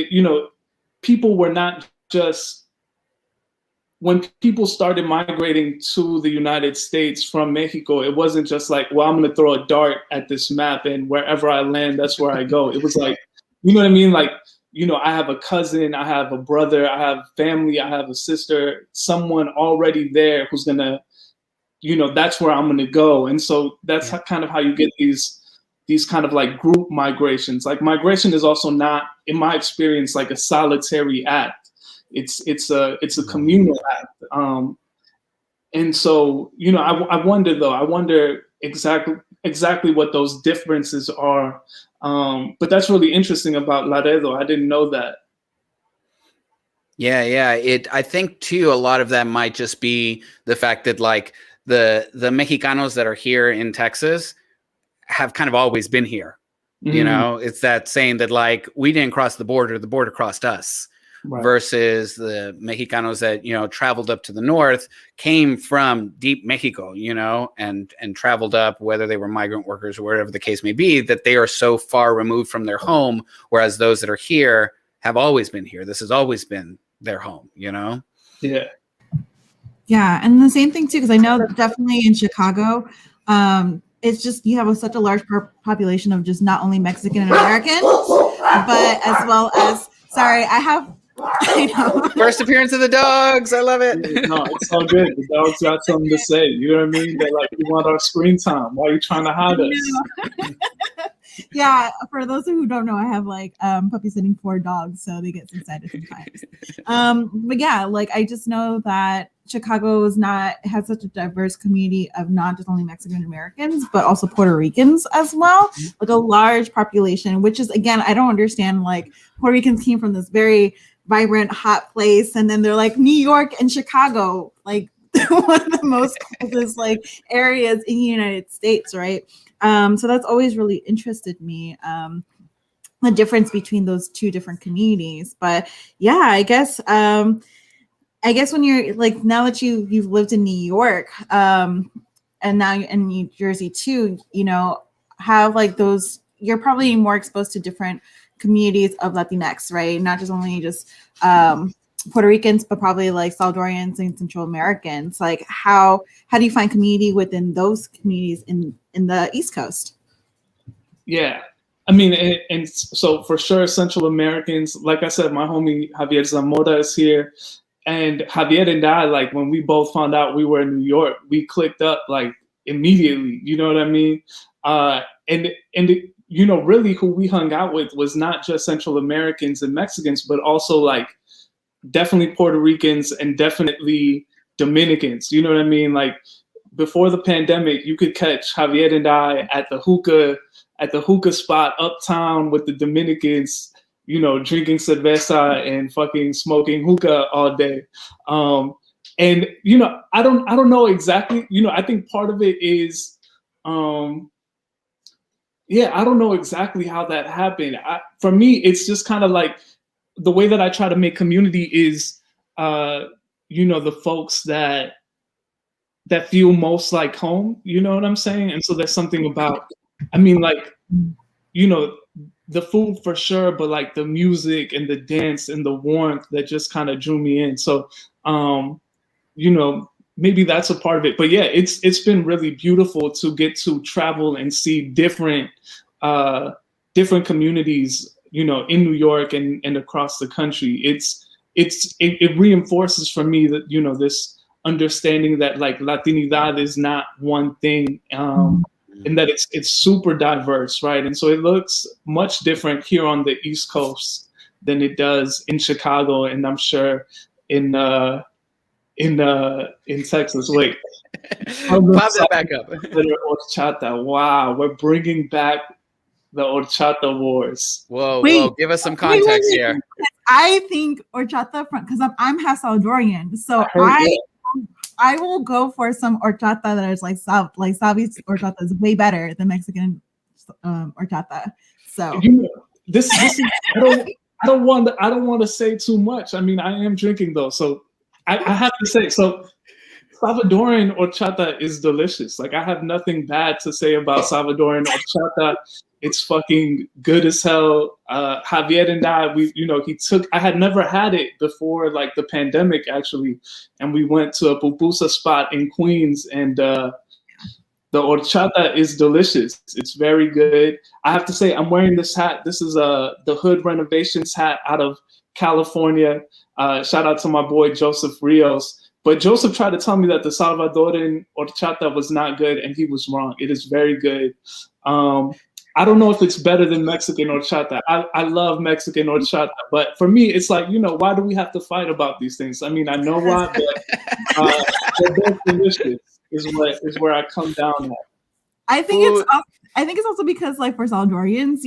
Speaker 5: people were not just, when people started migrating to the United States from Mexico, it wasn't just like, well, I'm going to throw a dart at this map and wherever I land, that's where I go. It was like, you know what I mean? Like, I have a cousin, I have a brother, I have family, I have a sister, someone already there who's going to, that's where I'm going to go. And so that's kind of how you get these kind of like group migrations. Like migration is also not, in my experience, like a solitary act. It's a communal act. And so, I wonder exactly what those differences are. But that's really interesting about Laredo. I didn't know that.
Speaker 3: Yeah. I think too, a lot of that might just be the fact that like the Mexicanos that are here in Texas have kind of always been here.
Speaker 5: Mm-hmm.
Speaker 3: It's that saying that like, we didn't cross the border crossed us. Right. Versus the Mexicanos that, traveled up to the north, came from deep Mexico, and traveled up, whether they were migrant workers or whatever the case may be, that they are so far removed from their home. Whereas those that are here have always been here. This has always been their home,
Speaker 5: Yeah.
Speaker 4: Yeah. And the same thing too, because I know that definitely in Chicago, it's just, you have such a large population of just not only Mexican and Americans, but as well as, I know.
Speaker 3: First appearance of the dogs. I love it.
Speaker 5: No, it's all good. The dogs got something to say. You know what I mean? They're like, we want our screen time. Why are you trying to hide us?
Speaker 4: Yeah, for those who don't know, I have like puppy sitting 4 dogs, so they get excited sometimes. But yeah, like I just know that Chicago has such a diverse community of not just only Mexican Americans, but also Puerto Ricans as well. Like a large population, which is, again, I don't understand, like Puerto Ricans came from this very vibrant, hot place, and then they're like New York and Chicago, like one of the most closest like areas in the United States, right? So that's always really interested me, the difference between those two different communities. But yeah, I guess when you're like, now that you've lived in New York, and now you're in New Jersey too, have like those, you're probably more exposed to different communities of LatiNEXT, right? Not just only just Puerto Ricans, but probably like Salvadorians and Central Americans. Like how do you find community within those communities in the East Coast?
Speaker 5: Yeah, I mean, and so for sure, Central Americans, like I said, my homie Javier Zamora is here. And Javier and I, like when we both found out we were in New York, we clicked up like immediately, you know what I mean? And really who we hung out with was not just Central Americans and Mexicans, but also like definitely Puerto Ricans and definitely Dominicans. You know what I mean? Like before the pandemic, you could catch Javier and I at the hookah spot uptown with the Dominicans, drinking cerveza and fucking smoking hookah all day. And I don't know exactly, I think part of it is, I don't know exactly how that happened. For me, it's just kind of like the way that I try to make community is, the folks that feel most like home, you know what I'm saying? And so there's something about, I mean, like, the food for sure, but like the music and the dance and the warmth that just kind of drew me in. So, maybe that's a part of it. But yeah, it's been really beautiful to get to travel and see different communities, you know, in New York and across the country. It reinforces for me that, you know, this understanding that like Latinidad is not one thing, and that it's super diverse, right? And so it looks much different here on the East Coast than it does in Chicago, and I'm sure in Texas. Wait,
Speaker 3: pop that back up.
Speaker 5: Horchata. Wow, we're bringing back the horchata wars.
Speaker 3: Whoa,
Speaker 4: Wait.
Speaker 3: whoa! Give us some context here.
Speaker 4: I think horchata because I'm half Salvadorian, so I will go for some horchata that is like Salvi's horchata is way better than Mexican horchata. So
Speaker 5: you know, this is, I don't want to say too much. I mean, I am drinking though, so I have to say, so Salvadoran horchata is delicious. Like, I have nothing bad to say about Salvadoran horchata. It's fucking good as hell. Javier and I, I had never had it before, like the pandemic actually, and we went to a pupusa spot in Queens, and the horchata is delicious. It's very good. I have to say, I'm wearing this hat. This is the Hood Renovations hat out of California. Shout out to my boy Joseph Rios. But Joseph tried to tell me that the Salvadoran horchata was not good, and he was wrong. It is very good. I don't know if it's better than Mexican horchata. I love Mexican horchata, but for me, it's like, why do we have to fight about these things? I mean, I know why, but they're both delicious is where I come down at.
Speaker 4: I think it's also because, like, for Salvadorians,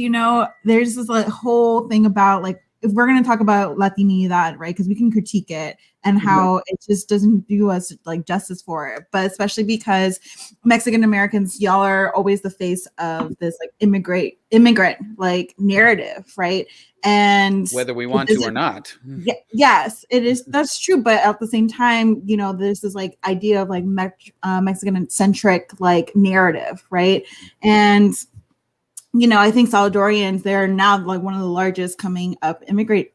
Speaker 4: there's this like whole thing about, like, if we're going to talk about Latinidad, right? Because we can critique it and how it just doesn't do us like justice for it. But especially because Mexican Americans, y'all are always the face of this like immigrant like narrative, right? And
Speaker 3: whether we want to or not.
Speaker 4: Yes, it is. That's true. But at the same time, there's this like idea of like Mexican centric like narrative, right? And I think Salvadorians, they're now like one of the largest coming up immigrant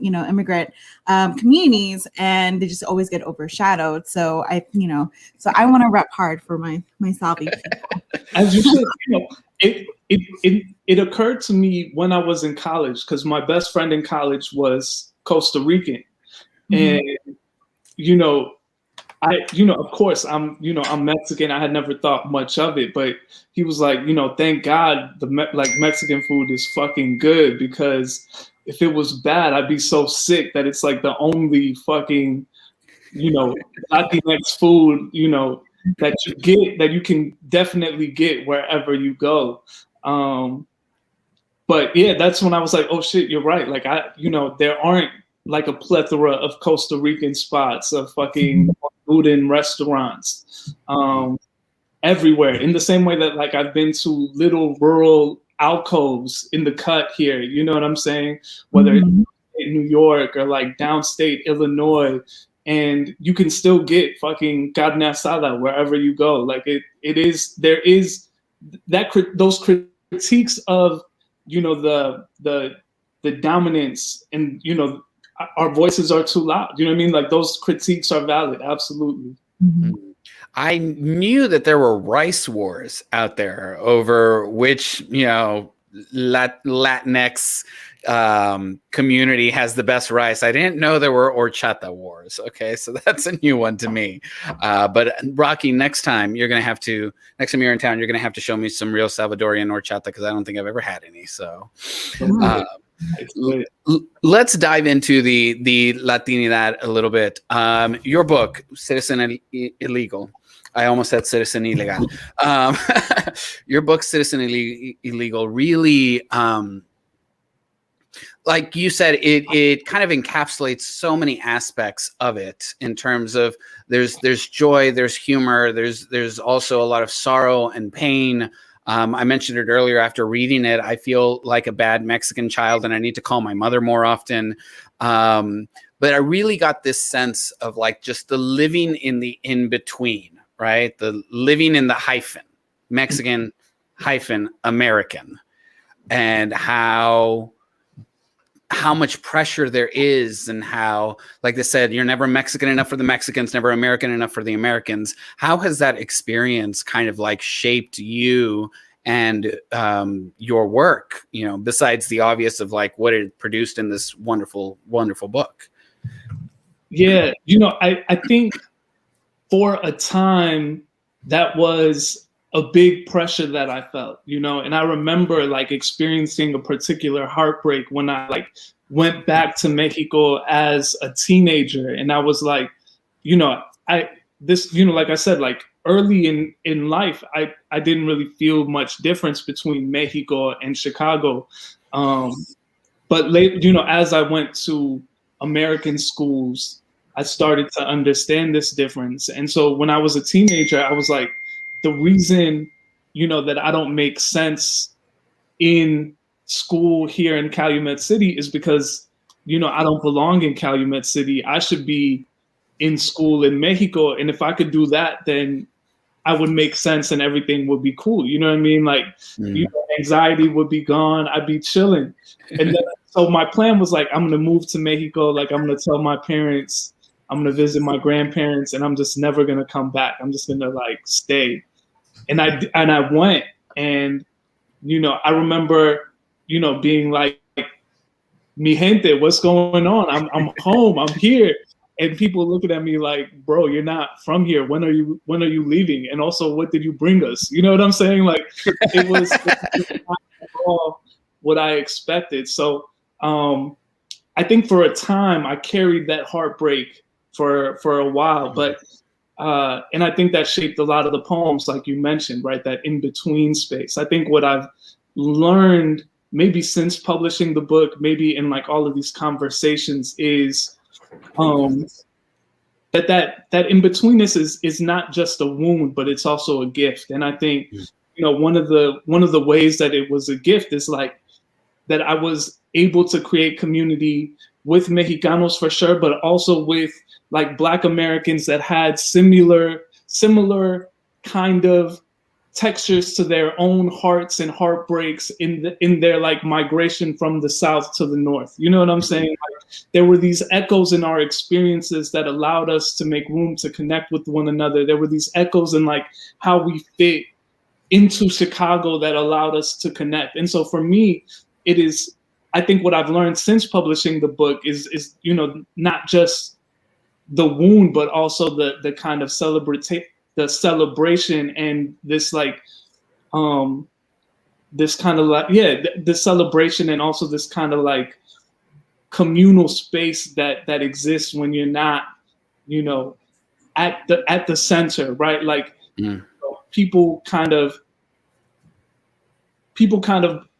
Speaker 4: communities, and they just always get overshadowed. So I want to rep hard for my Salvi people.
Speaker 5: As you should, it occurred to me when I was in college, because my best friend in college was Costa Rican, and of course, I'm Mexican. I had never thought much of it, but he was like, thank God Mexican food is fucking good, because if it was bad, I'd be so sick that it's like the only fucking, LatiNEXT food, that you get, that you can definitely get wherever you go. But yeah, that's when I was like, oh shit, you're right. Like there aren't like a plethora of Costa Rican spots, of fucking food in restaurants everywhere, in the same way that like I've been to little rural alcoves in the cut here, you know what I'm saying, whether it's in New York or like downstate Illinois, and you can still get fucking carne asada wherever you go. Like there is that those critiques of the dominance, and our voices are too loud. You know what I mean? Like, those critiques are valid. Absolutely.
Speaker 4: Mm-hmm.
Speaker 3: I knew that there were rice wars out there over which, Latinx community has the best rice. I didn't know there were horchata wars. Okay, so that's a new one to me. But Raqui, next time you're in town, you're gonna have to show me some real Salvadorian horchata, because I don't think I've ever had any. So. Let's dive into the Latinidad a little bit. Your book, Citizen Illegal. I almost said Citizen Illegal. Your book, Citizen Illegal, really, like you said, it kind of encapsulates so many aspects of it, in terms of there's joy, there's humor, there's also a lot of sorrow and pain. I mentioned it earlier. After reading it, I feel like a bad Mexican child, and I need to call my mother more often. But I really got this sense of like just the living in the in-between, right? The living in the hyphen, Mexican hyphen American, and how how much pressure there is, and how, like they said, you're never Mexican enough for the Mexicans, never American enough for the Americans. How has that experience kind of like shaped you and your work, you know, besides the obvious of like what it produced in this wonderful, wonderful book?
Speaker 5: Yeah, you know, I think for a time that was a big pressure that I felt, you know, and I remember like experiencing a particular heartbreak when I like went back to Mexico as a teenager. And I was like, you know, like I said, like early in life, I didn't really feel much difference between Mexico and Chicago. But late, you know, as I went to American schools, I started to understand this difference. And so when I was a teenager, I was like, the reason, you know, that I don't make sense in school here in Calumet City is because, you know, I don't belong in Calumet City. I should be in school in Mexico. And if I could do that, then I would make sense and everything would be cool. You know what I mean? Like, you know, anxiety would be gone. I'd be chilling. And then, so my plan was like, I'm going to move to Mexico. Like, I'm going to tell my parents, I'm going to visit my grandparents, and I'm just never going to come back. I'm just going to like stay. And I went, and, you know, I remember, you know, being like, mi gente, what's going on? I'm home. I'm here. And people looking at me like, bro, you're not from here. When are you leaving? And also, what did you bring us? You know what I'm saying? Like, it was not at all what I expected. So I think for a time I carried that heartbreak for a while, but and I think that shaped a lot of the poems, like you mentioned, right? That in-between space. I think what I've learned maybe since publishing the book, maybe in like all of these conversations, is that in-betweenness is not just a wound, but it's also a gift. And I think, you know, one of the ways that it was a gift is like that I was able to create community with Mexicanos for sure, but also with like Black Americans that had similar kind of textures to their own hearts and heartbreaks in their like migration from the South to the North. You know what I'm saying? Like, there were these echoes in our experiences that allowed us to make room to connect with one another. There were these echoes in like how we fit into Chicago that allowed us to connect. And so for me, it is, I think what I've learned since publishing the book is, you know, not just the wound, but also the kind of the celebration and this like, this kind of like, yeah, the celebration, and also this kind of like communal space that exists when you're not, you know, at the center, right? Like, you know, people kind of,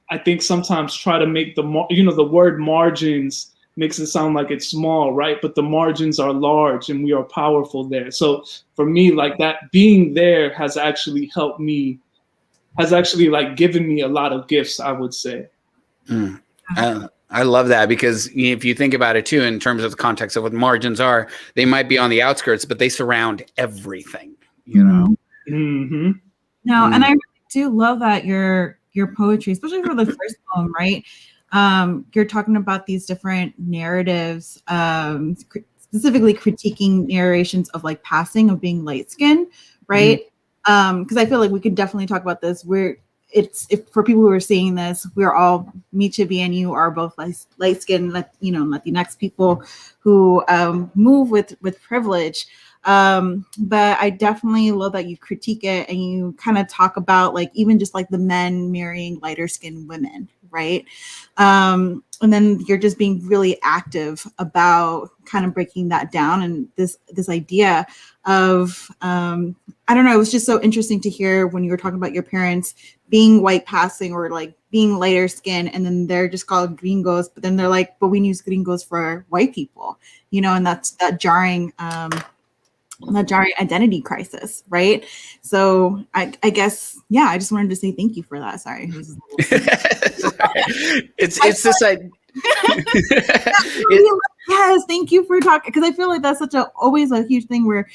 Speaker 5: I think sometimes try to make the word margins makes it sound like it's small, right? But the margins are large and we are powerful there. So for me, like that being there has actually helped me, has actually like given me a lot of gifts, I would say.
Speaker 3: I love that, because if you think about it too, in terms of the context of what margins are, they might be on the outskirts, but they surround everything, you know?
Speaker 5: Mm-hmm.
Speaker 4: No, and I really do love that your poetry, especially for the first poem, right? You're talking about these different narratives, specifically critiquing narrations of like passing, of being light skinned, right? Because I feel like we could definitely talk about this. If for people who are seeing this, we're all, me, Chibbi, and you are both light skinned, you know, LatiNEXT people who move with privilege. But I definitely love that you critique it and you kind of talk about like even just like the men marrying lighter skinned women, right? And then you're just being really active about kind of breaking that down, and this idea of I don't know, it was just so interesting to hear when you were talking about your parents being white passing or like being lighter skin, and then they're just called gringos, but then they're like, but we use gringos for white people, you know, and that's that jarring identity crisis, right? So I guess, yeah, I just wanted to say thank you for that. Sorry.
Speaker 3: It's this idea.
Speaker 4: Yes, thank you for talking, because I feel like that's always a huge thing where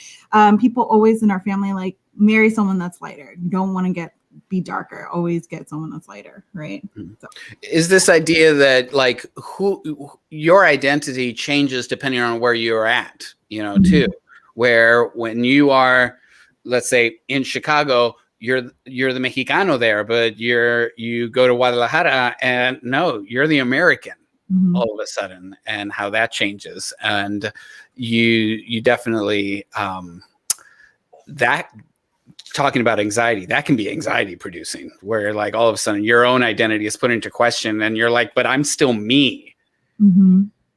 Speaker 4: people always in our family like marry someone that's lighter. You don't want to get be darker. Always get someone that's lighter, right? So.
Speaker 3: Is this idea that like your identity changes depending on where you're at, you know, too, where when you are, let's say in Chicago, you're the Mexicano there, but you go to Guadalajara and no, you're the American all of a sudden, and how that changes. And you definitely, that talking about anxiety, that can be anxiety producing, where like all of a sudden your own identity is put into question and you're like, but I'm still me.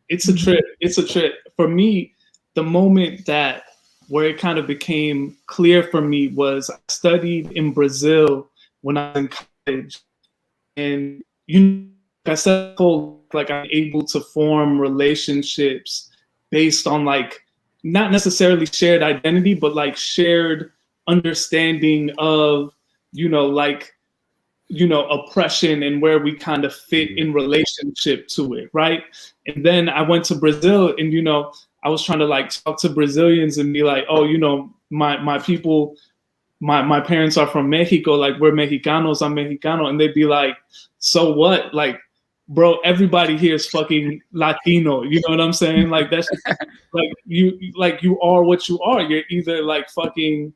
Speaker 5: It's a trip. It's a trip. For me, the moment that where it kind of became clear for me was I studied in Brazil when I was in college. And like I said, like I'm able to form relationships based on like, not necessarily shared identity, but like shared understanding of, oppression and where we kind of fit in relationship to it, right? And then I went to Brazil and, I was trying to like talk to Brazilians and be like, oh, my people, my parents are from Mexico, like we're Mexicanos, I'm Mexicano. And they'd be like, so what? Like, bro, everybody here is fucking Latino. You know what I'm saying? Like that's like you are what you are. You're either like fucking,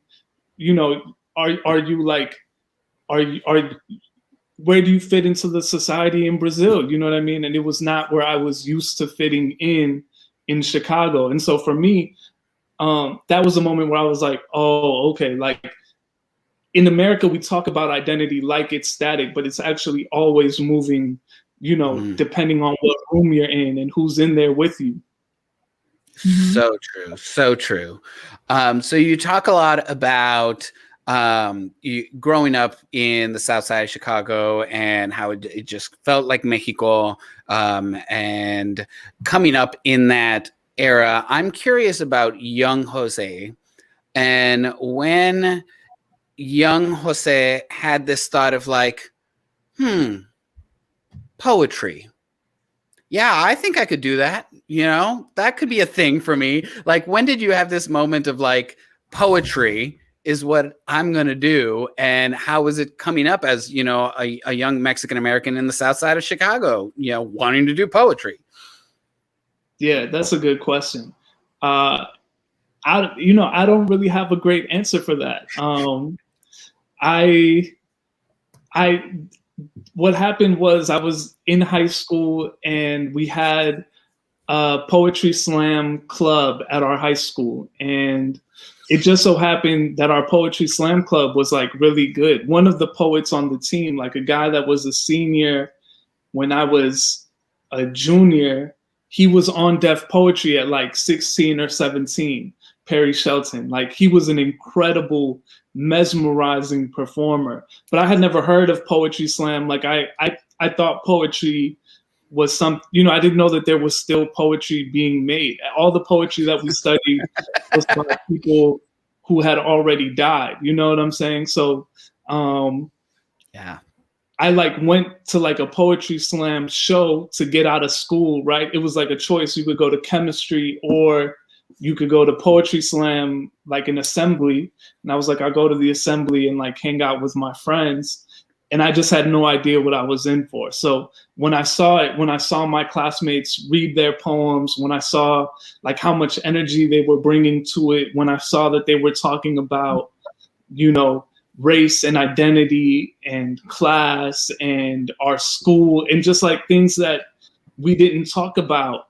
Speaker 5: are you like, where do you fit into the society in Brazil? You know what I mean? And it was not where I was used to fitting in Chicago. And so for me, that was a moment where I was like, oh, okay. Like in America, we talk about identity like it's static, but it's actually always moving, depending on what room you're in and who's in there with you.
Speaker 3: So true. So true. So you talk a lot about you growing up in the South Side of Chicago and how it just felt like Mexico, and coming up in that era. I'm curious about young Jose, and when young Jose had this thought of like, poetry. Yeah, I think I could do that. That could be a thing for me. Like, when did you have this moment of like, poetry is what I'm going to do? And how was it coming up as, a young Mexican American in the South Side of Chicago, wanting to do poetry?
Speaker 5: Yeah, that's a good question. I don't really have a great answer for that. What happened was I was in high school and we had a poetry slam club at our high school. And it just so happened that our poetry slam club was like really good. One of the poets on the team, like a guy that was a senior when I was a junior, he was on Def Poetry at like 16 or 17, Perry Shelton. Like he was an incredible, mesmerizing performer, but I had never heard of poetry slam. Like I thought poetry was some, I didn't know that there was still poetry being made. All the poetry that we studied was by people who had already died. You know what I'm saying? So,
Speaker 3: yeah,
Speaker 5: I like went to like a poetry slam show to get out of school, right? It was like a choice. You could go to chemistry or you could go to poetry slam, like an assembly. And I was like, I'll go to the assembly and like hang out with my friends. And I just had no idea what I was in for. So when I saw it, when I saw my classmates read their poems, when I saw like how much energy they were bringing to it, when I saw that they were talking about, race and identity and class and our school and just like things that we didn't talk about,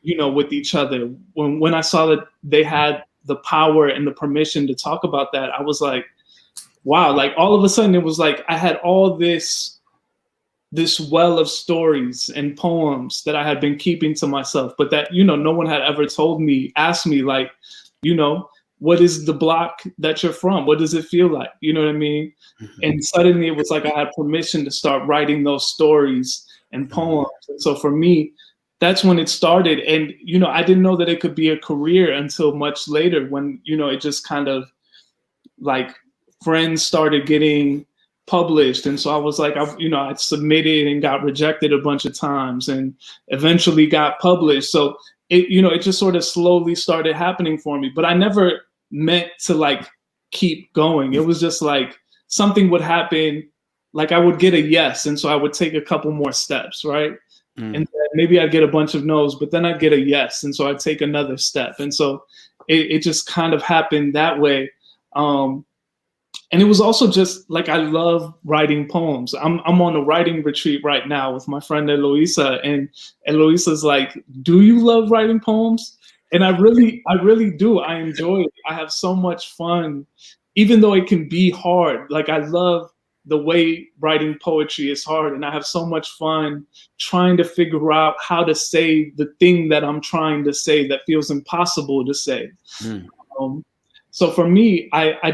Speaker 5: with each other. When I saw that they had the power and the permission to talk about that, I was like, wow, like all of a sudden it was like I had all this well of stories and poems that I had been keeping to myself, but that, no one had ever asked me like, what is the block that you're from? What does it feel like? You know what I mean? Mm-hmm. And suddenly it was like I had permission to start writing those stories and poems. And so for me, that's when it started. And, I didn't know that it could be a career until much later when, it just kind of like friends started getting published. And so I was like, I submitted and got rejected a bunch of times and eventually got published. So it just sort of slowly started happening for me, but I never meant to like keep going. It was just like something would happen, like I would get a yes, and so I would take a couple more steps, right? And then maybe I'd get a bunch of no's, but then I'd get a yes, and so I'd take another step. And so it just kind of happened that way. And it was also just like, I love writing poems. I'm on a writing retreat right now with my friend Eloisa, and Eloisa's like, do you love writing poems? And I really do. I enjoy it. I have so much fun, even though it can be hard. Like, I love the way writing poetry is hard, and I have so much fun trying to figure out how to say the thing that I'm trying to say that feels impossible to say. So for me, I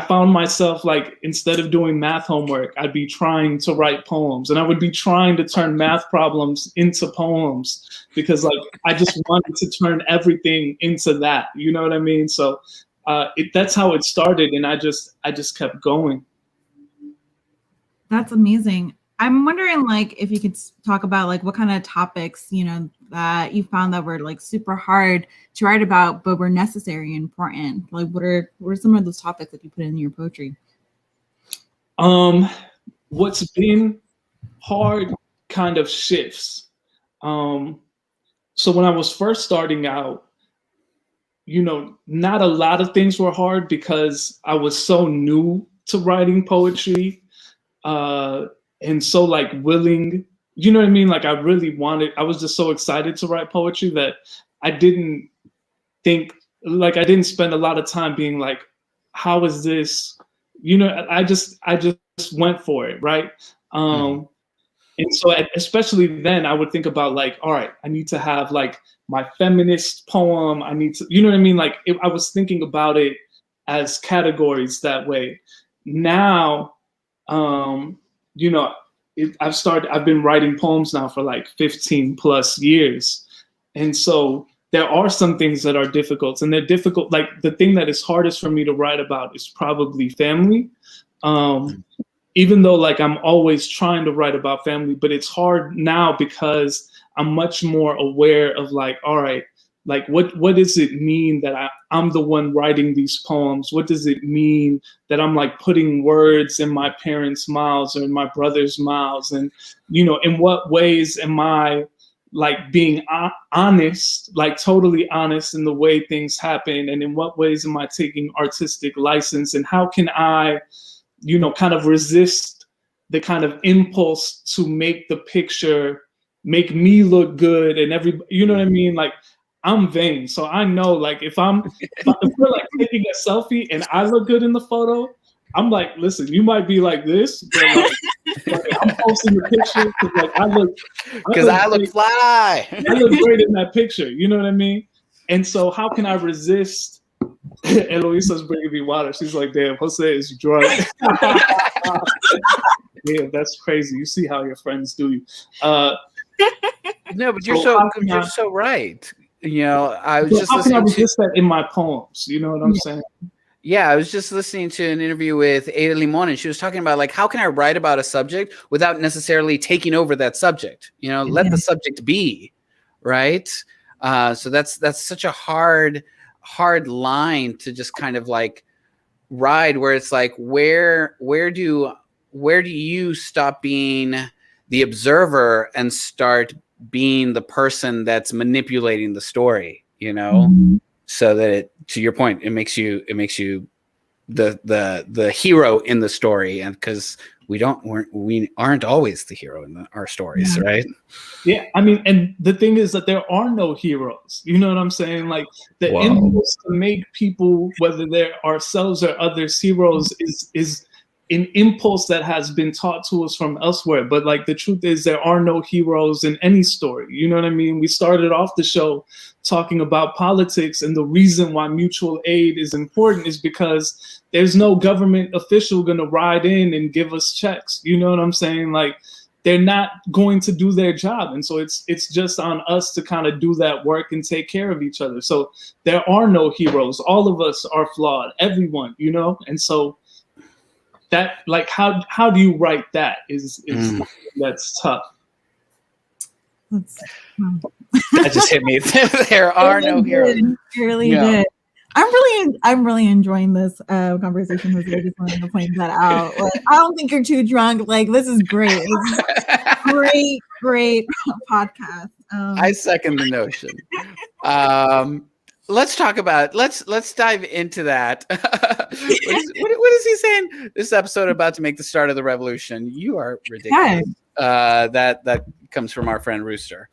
Speaker 5: found myself, like, instead of doing math homework, I'd be trying to write poems, and I would be trying to turn math problems into poems, because, like, I just wanted to turn everything into that. You know what I mean? So that's how it started, and I just kept going.
Speaker 4: That's amazing. I'm wondering, like, if you could talk about, like, what kind of topics, you know, that you found that were, like, super hard to write about, but were necessary and important. Like, what are some of those topics that you put in your poetry?
Speaker 5: What's been hard kind of shifts. So when I was first starting out, you know, not a lot of things were hard because I was so new to writing poetry. And so, like, willing, you know what I mean? Like, I was just so excited to write poetry that I didn't spend a lot of time being like, how is this, you know, I just went for it. Right. And so especially then I would think about, like, all right, I need to have, like, my feminist poem. I need to, you know what I mean? Like, I was thinking about it as categories that way. Now, you know, I've been writing poems now for like 15 plus years. And so there are some things that are difficult, and they're difficult. Like, the thing that is hardest for me to write about is probably family. Even though, like, I'm always trying to write about family, but it's hard now because I'm much more aware of, like, all right, like, what does it mean that I'm the one writing these poems? What does it mean that I'm, like, putting words in my parents' mouths or in my brother's mouths? And, you know, in what ways am I, like, being honest, like, totally honest in the way things happen? And in what ways am I taking artistic license? And how can I, you know, kind of resist the kind of impulse to make the picture make me look good and you know what I mean? Like, I'm vain, so I know, like, if we're, like, taking a selfie and I look good in the photo, I'm like, listen, you might be like this, but, like, I'm posting the picture because I look
Speaker 3: fly.
Speaker 5: I look great in that picture. You know what I mean? And so how can I resist? Eloisa's bringing me water. She's like, damn, Jose is drunk. Yeah, that's crazy. You see how your friends do you.
Speaker 3: No, but you're so right. You know, I was just listening to
Speaker 5: that in my poems. You know what I'm saying?
Speaker 3: Yeah, I was just listening to an interview with Ada Limon, and she was talking about, like, how can I write about a subject without necessarily taking over that subject? You know, let the subject be, right? So that's such a hard line to just kind of, like, ride, where it's like, where do you stop being the observer and start being the person that's manipulating the story, you know, so that to your point, it makes you the hero in the story. And because we aren't always the hero in our stories, right?
Speaker 5: Yeah, I mean, and the thing is that there are no heroes. You know what I'm saying? Like, the impulse to make people, whether they're ourselves or others, heroes is an impulse that has been taught to us from elsewhere. But, like, the truth is, there are no heroes in any story. You know what I mean? We started off the show talking about politics, and the reason why mutual aid is important is because there's no government official going to ride in and give us checks. You know what I'm saying? Like, they're not going to do their job. And so it's just on us to kind of do that work and take care of each other. So there are no heroes. All of us are flawed, everyone, you know? And so that, like, how do you write that is that's tough.
Speaker 3: That just hit me. There are no heroes.
Speaker 4: You really did. I'm really enjoying this conversation with you. I just wanted to point that out. Like, I don't think you're too drunk. Like, this is great. This is great podcast.
Speaker 3: I second the notion. Let's talk about let's dive into that. What is he saying? This episode about to make the start of the revolution. You are ridiculous. Yeah. That comes from our friend Rooster.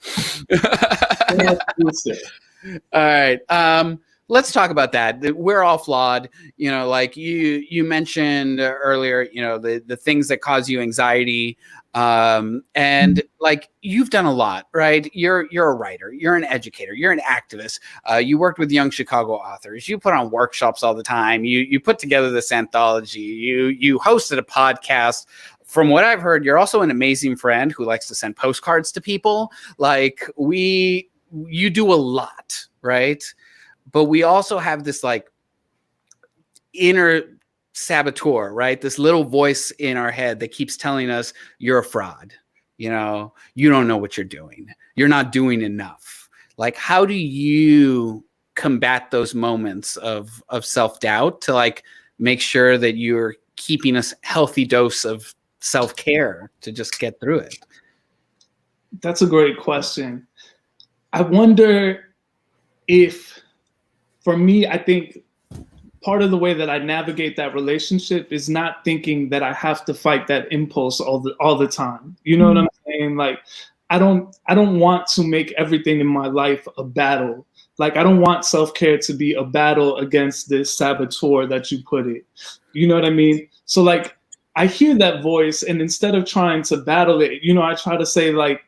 Speaker 3: All right. Let's talk about that. We're all flawed. You know, like you mentioned earlier, you know, the things that cause you anxiety. And like you've done a lot, right? You're a writer, you're an educator, you're an activist. You worked with young Chicago authors. You put on workshops all the time. You put together this anthology. You hosted a podcast. From what I've heard, you're also an amazing friend who likes to send postcards to people. Like you do a lot, right? But we also have this like inner saboteur, right? This little voice in our head that keeps telling us you're a fraud. You know, you don't know what you're doing. You're not doing enough. Like, how do you combat those moments of self-doubt to like make sure that you're keeping a healthy dose of self-care to just get through it?
Speaker 5: That's a great question. I wonder if, for me, I think part of the way that I navigate that relationship is not thinking that I have to fight that impulse all the time. You know what I'm saying? Like, I don't want to make everything in my life a battle. Like, I don't want self-care to be a battle against this saboteur that you put it. You know what I mean? So like, I hear that voice, and instead of trying to battle it, you know, I try to say like,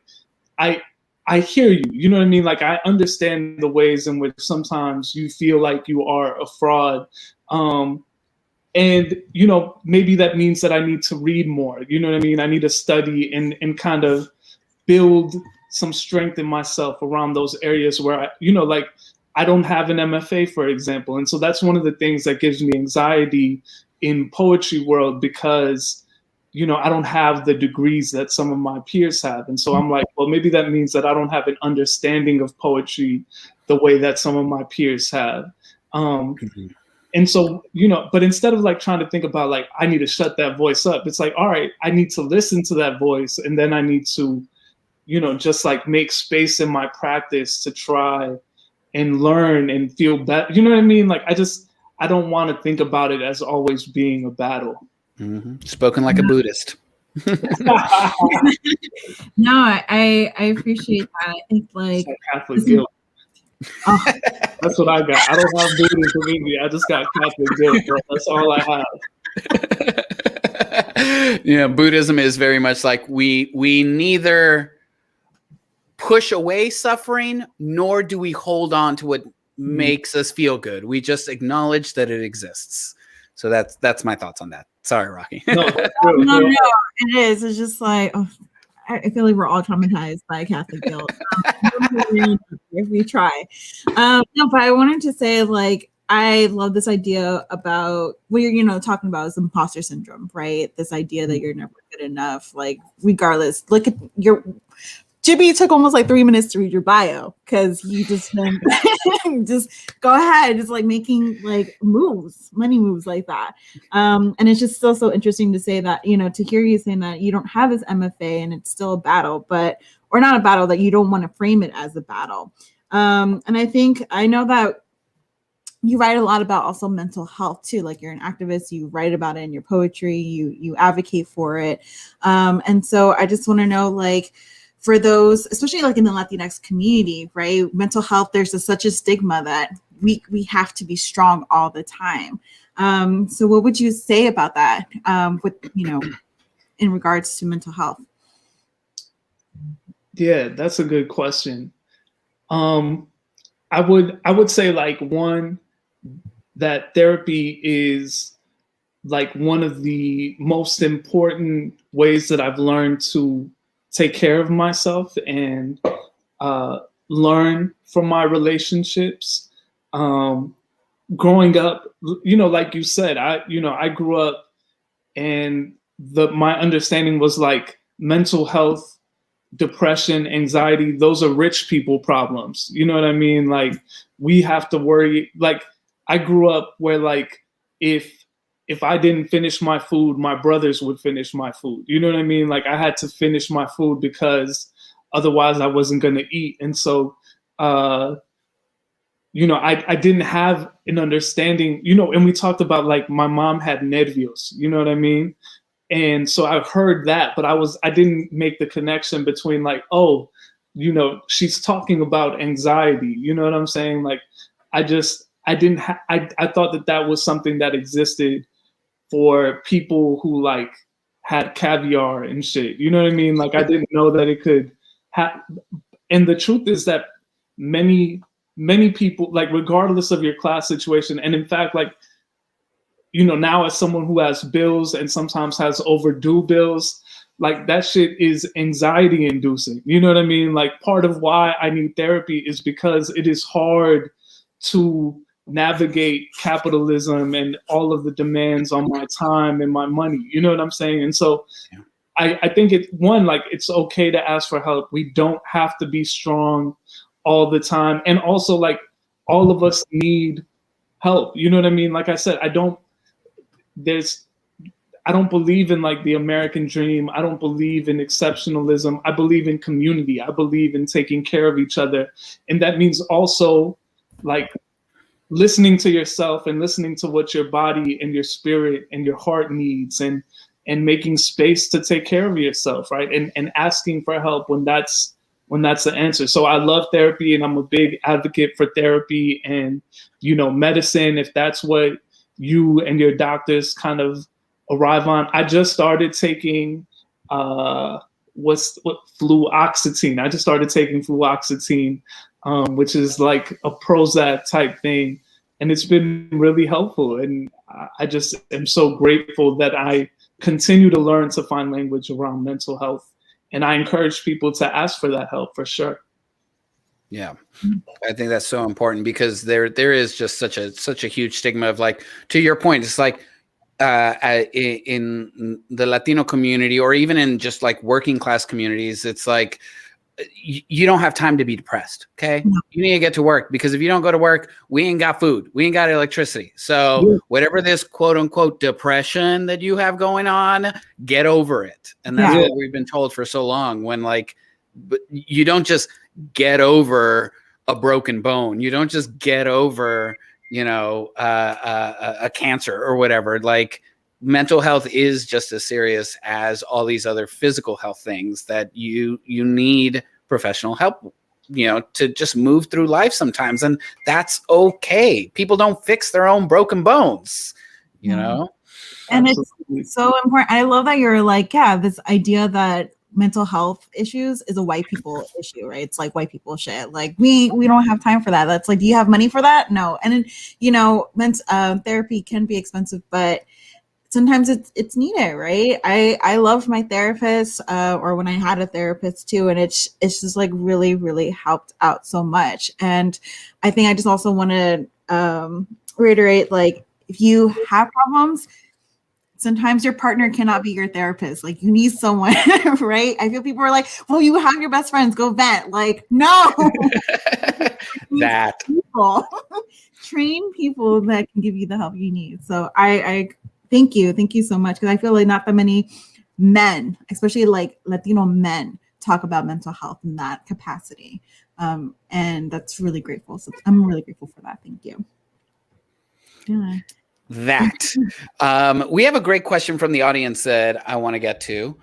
Speaker 5: I hear you, you know what I mean? Like, I understand the ways in which sometimes you feel like you are a fraud. And, you know, maybe that means that I need to read more, you know what I mean? I need to study and kind of build some strength in myself around those areas where, I don't have an MFA, for example. And so that's one of the things that gives me anxiety in poetry world, because I don't have the degrees that some of my peers have. And so I'm like, well, maybe that means that I don't have an understanding of poetry the way that some of my peers have. And so, but instead of like trying to think about like, I need to shut that voice up, it's like, all right, I need to listen to that voice. And then I need to, just like make space in my practice to try and learn and feel better. You know what I mean? Like, I don't want to think about it as always being a battle.
Speaker 3: Mm-hmm. Spoken like a Buddhist.
Speaker 4: No, I appreciate that. I think like
Speaker 5: Catholic guilt. Oh. That's what I got. I don't have Buddhism in me. I just got Catholic guilt. Bro. That's all I have.
Speaker 3: Yeah, Buddhism is very much like we neither push away suffering, nor do we hold on to what makes us feel good. We just acknowledge that it exists. So that's my thoughts on that. Sorry, Raqui.
Speaker 4: No, it is. It's just like, I feel like we're all traumatized by Catholic guilt. If we try. No, but I wanted to say, like, I love this idea about what you're, talking about is imposter syndrome, right? This idea that you're never good enough, like, regardless. Look at Chibbi took almost like 3 minutes to read your bio because you just just go ahead, just like making like money moves like that. And it's just still so interesting to say that, to hear you saying that you don't have this MFA and it's still a battle, or not a battle, that you don't want to frame it as a battle. And I know that you write a lot about also mental health too. Like, you're an activist, you write about it in your poetry, you advocate for it. And so I just want to know, like, for those, especially like in the LatiNEXT community, right? Mental health, there's such a stigma that we have to be strong all the time. So what would you say about that with, in regards to mental health?
Speaker 5: Yeah, that's a good question. I would say, like, one, that therapy is like one of the most important ways that I've learned to take care of myself and learn from my relationships. Growing up, like you said, I grew up, and my understanding was like mental health, depression, anxiety, those are rich people problems. You know what I mean? Like, we have to worry. Like, I grew up where like if I didn't finish my food, my brothers would finish my food. You know what I mean? Like I had to finish my food because otherwise I wasn't gonna eat. And so you know, I didn't have an understanding, you know, and we talked about like my mom had nervios, you know what I mean? And so I heard that, but I didn't make the connection between like, oh, you know, she's talking about anxiety, you know what I'm saying? Like, I thought that was something that existed for people who like had caviar and shit, you know what I mean? Like, I didn't know that it could have, and the truth is that many people, like regardless of your class situation, and in fact, like, you know, now as someone who has bills and sometimes has overdue bills, like that shit is anxiety inducing. You know what I mean? Like part of why I need therapy is because it is hard to navigate capitalism and all of the demands on my time and my money. You know what I'm saying? And so I think it's okay to ask for help. We don't have to be strong all the time. And also like all of us need help. You know what I mean? Like I said, I don't believe in like the American dream. I don't believe in exceptionalism. I believe in community. I believe in taking care of each other. And that means also like listening to yourself and listening to what your body and your spirit and your heart needs, and making space to take care of yourself, right? And asking for help when that's the answer. So I love therapy, and I'm a big advocate for therapy and, you know, medicine, if that's what you and your doctors kind of arrive on. I just started taking fluoxetine. I just started taking fluoxetine, which is like a Prozac type thing, and it's been really helpful. And I just am so grateful that I continue to learn to find language around mental health, and I encourage people to ask for that help for sure.
Speaker 3: Yeah, I think that's so important, because there is just such a huge stigma of, like, to your point, it's like in the Latino community, or even in just like working class communities, it's like you don't have time to be depressed. Okay, you need to get to work, because if you don't go to work, we ain't got food, we ain't got electricity. So whatever this quote unquote depression that you have going on, get over it. And that's what we've been told for so long. When like, but you don't just get over a broken bone. You don't just get over, you know, a cancer or whatever. Like, mental health is just as serious as all these other physical health things that you need professional help, you know, to just move through life sometimes. And that's okay. People don't fix their own broken bones, you know?
Speaker 4: And it's so important. I love that you're like, this idea that mental health issues is a white people issue, right? It's like white people shit. Like we don't have time for that. That's like, do you have money for that? No. And you know, therapy can be expensive, but sometimes it's needed, right? I love my therapist, or when I had a therapist too, and it's just like really, really helped out so much. And I think I just also want to reiterate, like, if you have problems, sometimes your partner cannot be your therapist. Like, you need someone, right? I feel people are like, well, you have your best friends, go vent. Like, no.
Speaker 3: That
Speaker 4: people. Train people that can give you the help you need. So I thank you so much, because I feel like not that many men, especially like Latino men, talk about mental health in that capacity. And that's really grateful. So I'm really grateful for that. Thank you. Yeah.
Speaker 3: We have a great question from the audience that I want to get to.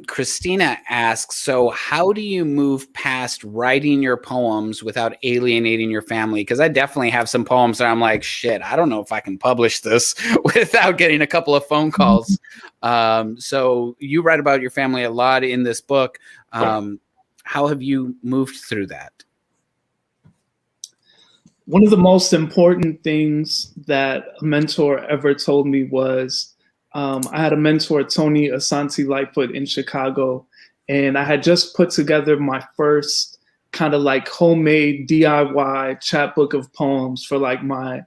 Speaker 3: Christina asks, so how do you move past writing your poems without alienating your family? Because I definitely have some poems that I'm like, shit, I don't know if I can publish this without getting a couple of phone calls. So you write about your family a lot in this book. How have you moved through that?
Speaker 5: One of the most important things that a mentor ever told me was, I had a mentor, Tony Asante Lightfoot, in Chicago, and I had just put together my first kind of like homemade DIY chapbook of poems for like my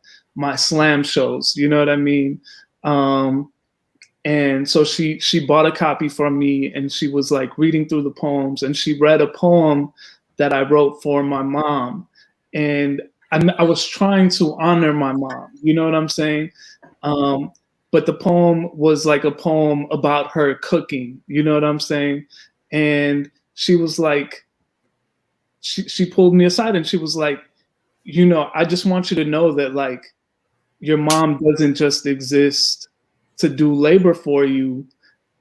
Speaker 5: slam shows, you know what I mean? And so she bought a copy from me, and she was like reading through the poems, and she read a poem that I wrote for my mom. And I was trying to honor my mom. You know what I'm saying? But the poem was like a poem about her cooking. You know what I'm saying? And she was like, she pulled me aside and she was like, you know, I just want you to know that like your mom doesn't just exist to do labor for you,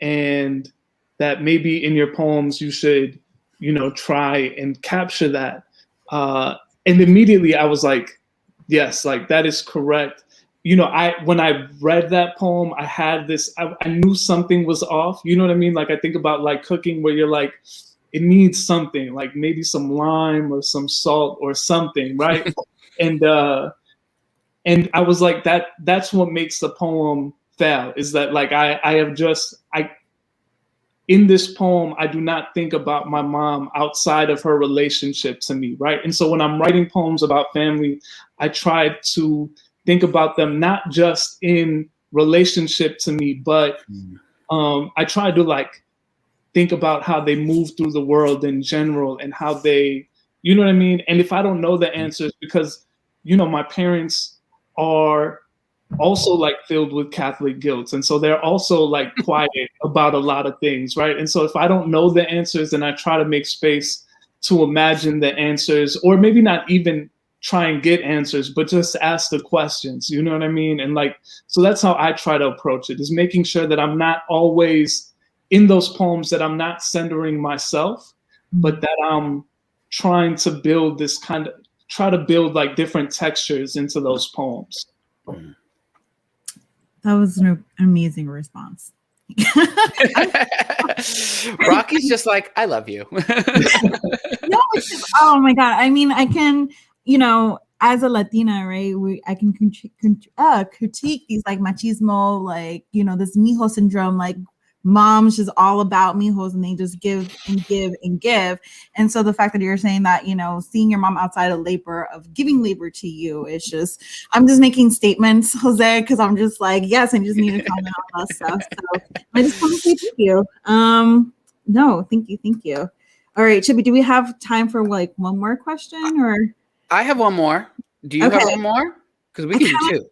Speaker 5: and that maybe in your poems you should, you know, try and capture that. And immediately I was like, yes, like that is correct. You know, when I read that poem, I had this, I knew something was off. You know what I mean? Like I think about like cooking where you're like, it needs something, like maybe some lime or some salt or something, right? And I was like, that's what makes the poem fail, is that like in this poem, I do not think about my mom outside of her relationship to me, right? And so when I'm writing poems about family, I try to think about them not just in relationship to me, but I try to like think about how they move through the world in general and how they, you know what I mean? And if I don't know the answers, because, you know, my parents are also like filled with Catholic guilt. And so they're also like quiet about a lot of things, right? And so if I don't know the answers, then I try to make space to imagine the answers, or maybe not even try and get answers, but just ask the questions, you know what I mean? And like, so that's how I try to approach it, is making sure that I'm not always in those poems, that I'm not centering myself, but that I'm trying to build this kind of, try to build like different textures into those poems.
Speaker 4: That was an amazing response.
Speaker 3: Rocky's just like, I love you.
Speaker 4: No, it's just, oh my God. I mean, I can, you know, as a Latina, right, I can critique these like machismo, like, you know, this mijo syndrome, like moms just all about mijos and they just give and give and give. And so the fact that you're saying that, you know, seeing your mom outside of labor, of giving labor to you, is just, I'm just making statements, Jose, because I'm just like, yes, I just need to comment on that stuff. So I just want to say thank you. No, thank you. All right, Chibbi, do we have time for like one more question, or?
Speaker 3: I have one more. Do you have one more? Because we can do two.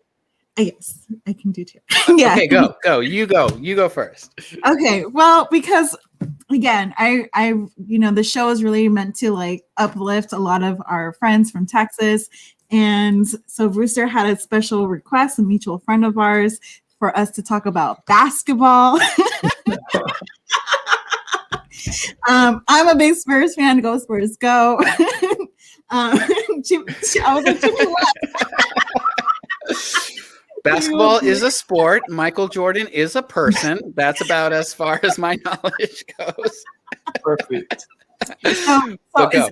Speaker 4: Yes, I can do two. Yeah.
Speaker 3: Okay, go. You go first.
Speaker 4: Okay. Well, because again, I, you know, the show is really meant to like uplift a lot of our friends from Texas. And so Rooster had a special request, a mutual friend of ours, for us to talk about basketball. I'm a big Spurs fan. Go Spurs, go. I was like,
Speaker 3: basketball is a sport. Michael Jordan is a person. That's about as far as my knowledge goes.
Speaker 5: Perfect.
Speaker 4: So go.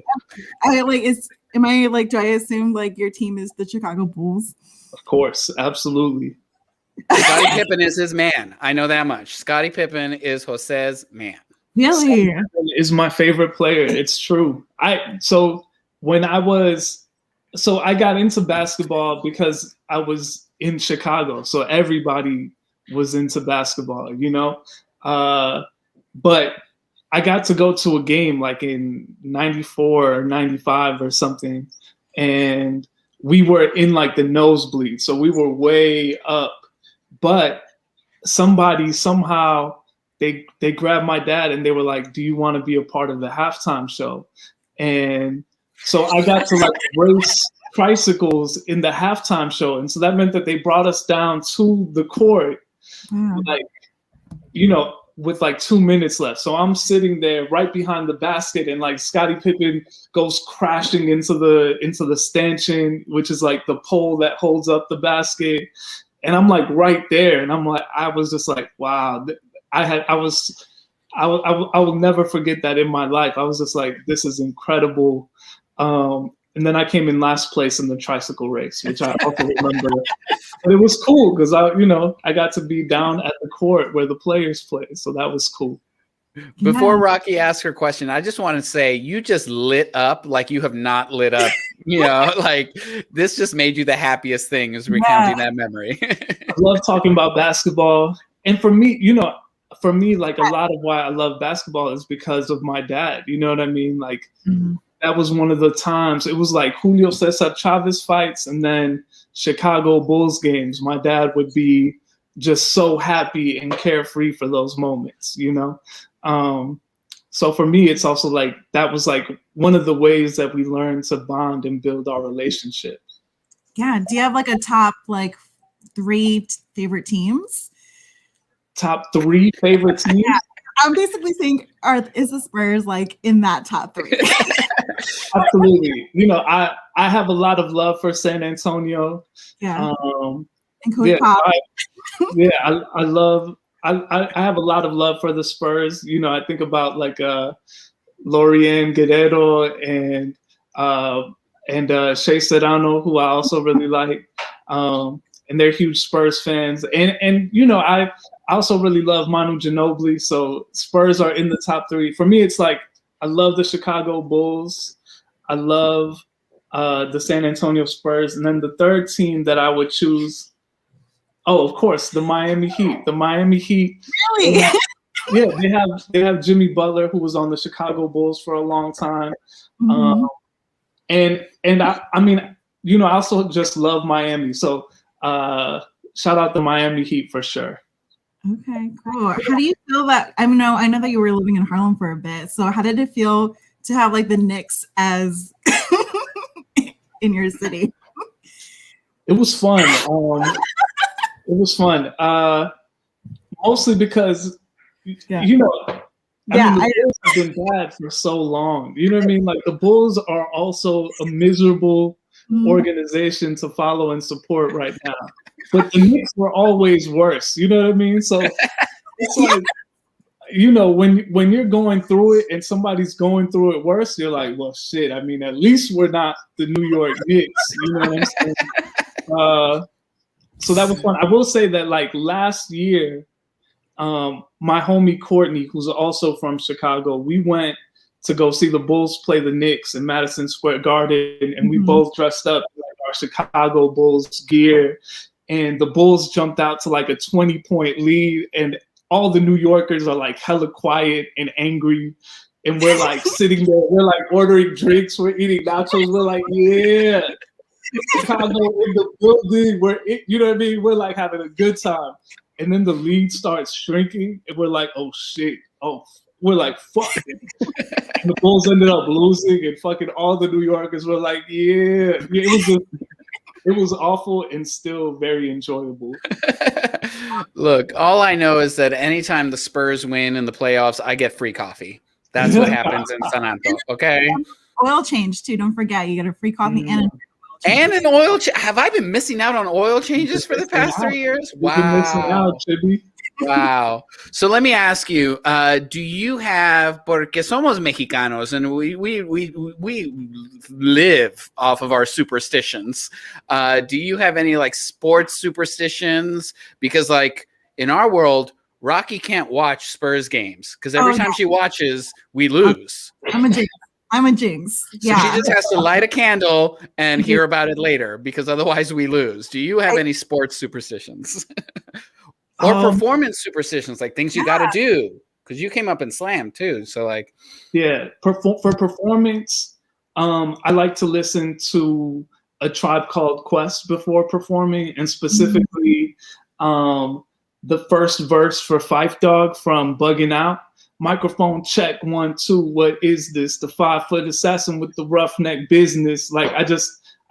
Speaker 4: Am I like, do I assume like your team is the Chicago Bulls?
Speaker 5: Of course, absolutely.
Speaker 3: Scottie Pippen is his man. I know that much. Scottie Pippen is Jose's man.
Speaker 4: Really?
Speaker 5: Is my favorite player. It's true. I got into basketball because I was in Chicago, so everybody was into basketball, you know. But I got to go to a game like in '94 or '95 or something, and we were in like the nosebleed, so we were way up. But somebody somehow they grabbed my dad and they were like, "Do you want to be a part of the halftime show?" And so I got to like race tricycles in the halftime show. And so that meant that they brought us down to the court, like, you know, with like 2 minutes left. So I'm sitting there right behind the basket, and like Scottie Pippen goes crashing into the stanchion, which is like the pole that holds up the basket. And I'm like right there. And I'm like, I was just like, wow, I will never forget that in my life. I was just like, this is incredible. And then I came in last place in the tricycle race, which I also remember. But it was cool because I got to be down at the court where the players play. So that was cool.
Speaker 3: Before Raqui asks her question, I just want to say you just lit up like you have not lit up. You know, like this just made you the happiest thing, is recounting that memory.
Speaker 5: I love talking about basketball. And for me, like a lot of why I love basketball is because of my dad. You know what I mean? Like, that was one of the times. It was like Julio Cesar Chavez fights and then Chicago Bulls games. My dad would be just so happy and carefree for those moments, you know? So for me, it's also like, that was like one of the ways that we learned to bond and build our relationship.
Speaker 4: Yeah. Do you have like a top like 3 favorite teams?
Speaker 5: Top 3 favorite teams?
Speaker 4: Yeah. I'm basically saying, is the Spurs like in that top 3?
Speaker 5: Absolutely. You know, I have a lot of love for San Antonio.
Speaker 4: Yeah. And
Speaker 5: Yeah,
Speaker 4: Pop.
Speaker 5: I love. I have a lot of love for the Spurs. You know, I think about like Lorian Guerrero and Shea Serrano, who I also really like, and they're huge Spurs fans. And you know, I also really love Manu Ginobili. So Spurs are in the top 3 for me. It's like I love the Chicago Bulls. I love the San Antonio Spurs, and then the third team that I would choose. Oh, of course, the Miami Heat. The Miami Heat.
Speaker 4: Really?
Speaker 5: Yeah, they have Jimmy Butler, who was on the Chicago Bulls for a long time.
Speaker 4: Mm-hmm.
Speaker 5: And I mean, you know, I also just love Miami. So shout out the Miami Heat for sure.
Speaker 4: Okay, cool. How do you feel that? I know that you were living in Harlem for a bit. So how did it feel to have like the Knicks as in your city?
Speaker 5: It was fun. It was fun. Mostly because, you know, I mean, the Bulls have been bad for so long. You know what I mean? Like the Bulls are also a miserable organization to follow and support right now. But the Knicks were always worse. You know what I mean? So it's like, you know, when you're going through it and somebody's going through it worse, you're like, well, shit. I mean, at least we're not the New York Knicks. You know what I'm saying? So that was fun. I will say that like last year, my homie Courtney, who's also from Chicago, we went to go see the Bulls play the Knicks in Madison Square Garden, and we both dressed up in like our Chicago Bulls gear, and the Bulls jumped out to like a 20-point lead, and all the New Yorkers are like hella quiet and angry, and we're like sitting there, we're like ordering drinks, we're eating nachos, we're like, yeah. Chicago in the building, you know what I mean? We're like having a good time. And then the lead starts shrinking, and we're like, oh shit. Oh, we're like, fuck. And the Bulls ended up losing, and fucking all the New Yorkers were like, yeah. It was awful and still very enjoyable.
Speaker 3: Look, all I know is that anytime the Spurs win in the playoffs, I get free coffee. That's what happens in San Antonio, okay?
Speaker 4: Oil change too. Don't forget, you get a free coffee
Speaker 3: and an oil change. Have I been missing out on oil changes for the past 3 years? Wow.
Speaker 5: You've been missing out, Chibbi.
Speaker 3: Wow. So let me ask you, do you have, porque somos mexicanos and we live off of our superstitions. Do you have any like sports superstitions? Because like in our world, Rocky can't watch Spurs games because every time she watches, we lose.
Speaker 4: I'm a jinx.
Speaker 3: So she just has to light a candle and hear about it later because otherwise we lose. Do you have any sports superstitions? Or performance superstitions, like things you got to do? Because you came up in slam too. So like,
Speaker 5: yeah, for performance, I like to listen to A Tribe Called Quest before performing, and specifically the first verse for Phife Dawg from Bugging Out. Microphone check 1 2. What is this? The 5-foot assassin with the roughneck business. Like I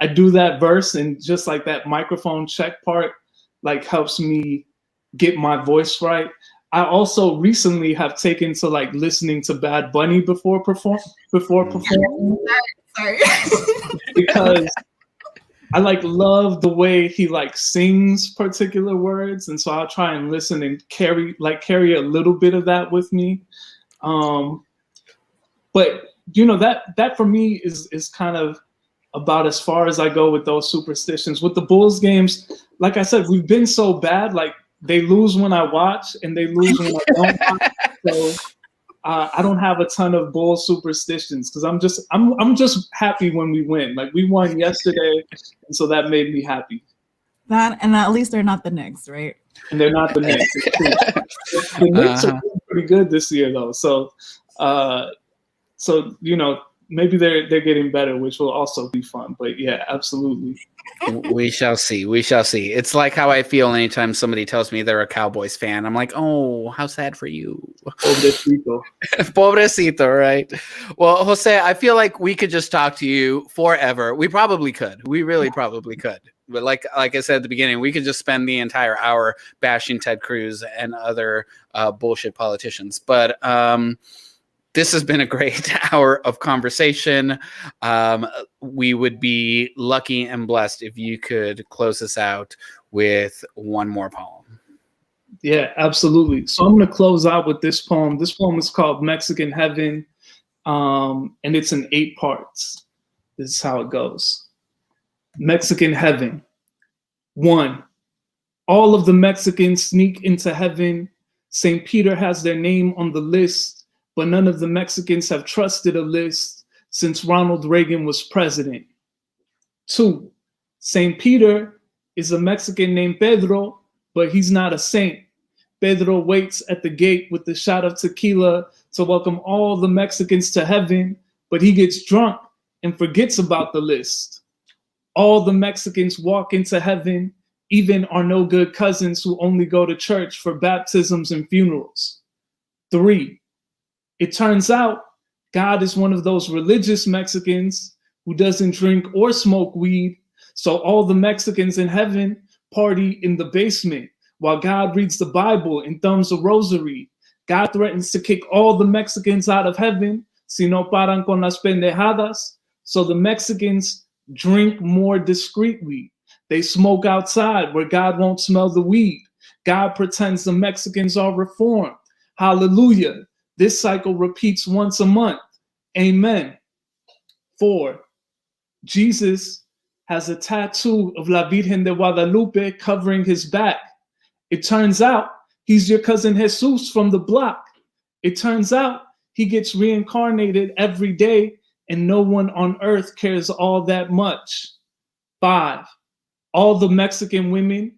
Speaker 5: do that verse, and just like that microphone check part, like helps me get my voice right. I also recently have taken to like listening to Bad Bunny before performing.
Speaker 4: Sorry.
Speaker 5: Because I like love the way he like sings particular words, and so I'll try and listen and carry a little bit of that with me. But you know that for me is kind of about as far as I go with those superstitions. With the Bulls games, like I said, we've been so bad. Like they lose when I watch, and they lose when I don't watch. So I don't have a ton of Bulls superstitions because I'm just happy when we win. Like we won yesterday, and so that made me happy.
Speaker 4: And at least they're not the Knicks, right?
Speaker 5: And they're not the Knicks. The Knicks are pretty good this year, though. So you know, maybe they're getting better, which will also be fun. But yeah, absolutely.
Speaker 3: We shall see. We shall see. It's like how I feel anytime somebody tells me they're a Cowboys fan. I'm like, oh, how sad for you.
Speaker 5: Pobrecito.
Speaker 3: Pobrecito, right? Well, Jose, I feel like we could just talk to you forever. We probably could. We really probably could. But like I said at the beginning, we could just spend the entire hour bashing Ted Cruz and other bullshit politicians. But this has been a great hour of conversation. We would be lucky and blessed if you could close us out with one more poem.
Speaker 5: Yeah, absolutely. So I'm going to close out with this poem. This poem is called Mexican Heaven, and it's in 8 parts. This is how it goes. Mexican Heaven. 1. All of the Mexicans sneak into heaven. St. Peter has their name on the list, but none of the Mexicans have trusted a list since Ronald Reagan was president. 2. St. Peter is a Mexican named Pedro, but he's not a saint. Pedro waits at the gate with a shot of tequila to welcome all the Mexicans to heaven, but he gets drunk and forgets about the list. All the Mexicans walk into heaven, even our no good cousins who only go to church for baptisms and funerals. 3. It turns out God is one of those religious Mexicans who doesn't drink or smoke weed, so all the Mexicans in heaven party in the basement while God reads the Bible and thumbs a rosary. God threatens to kick all the Mexicans out of heaven si no paran con las pendejadas, so the Mexicans drink more discreetly. They smoke outside where God won't smell the weed. God pretends the Mexicans are reformed. Hallelujah. This cycle repeats once a month. Amen. 4. Jesus has a tattoo of La Virgen de Guadalupe covering his back. It turns out he's your cousin Jesus from the block. It turns out he gets reincarnated every day and no one on earth cares all that much. 5. All the Mexican women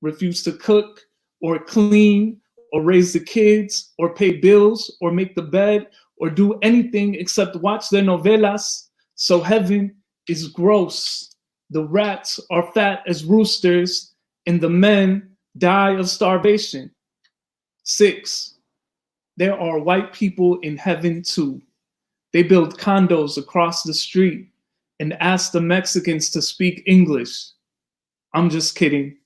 Speaker 5: refuse to cook or clean or raise the kids or pay bills or make the bed or do anything except watch their novelas. So heaven is gross. The rats are fat as roosters and the men die of starvation. 6. There are white people in heaven too. They build condos across the street and ask the Mexicans to speak English. I'm just kidding.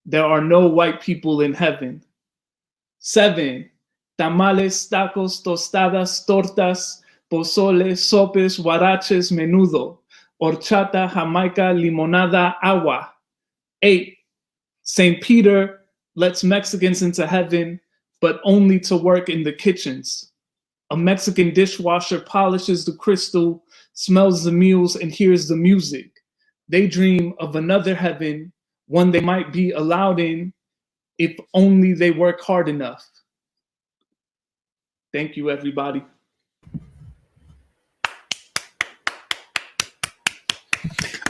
Speaker 5: There are no white people in heaven. 7. Tamales, tacos, tostadas, tortas, pozole, sopes, huaraches, menudo, horchata, jamaica, limonada, agua. 8. St. Peter lets Mexicans into heaven, but only to work in the kitchens. A Mexican dishwasher polishes the crystal, smells the meals, and hears the music. They dream of another heaven, one they might be allowed in if only they work hard enough. Thank you, everybody.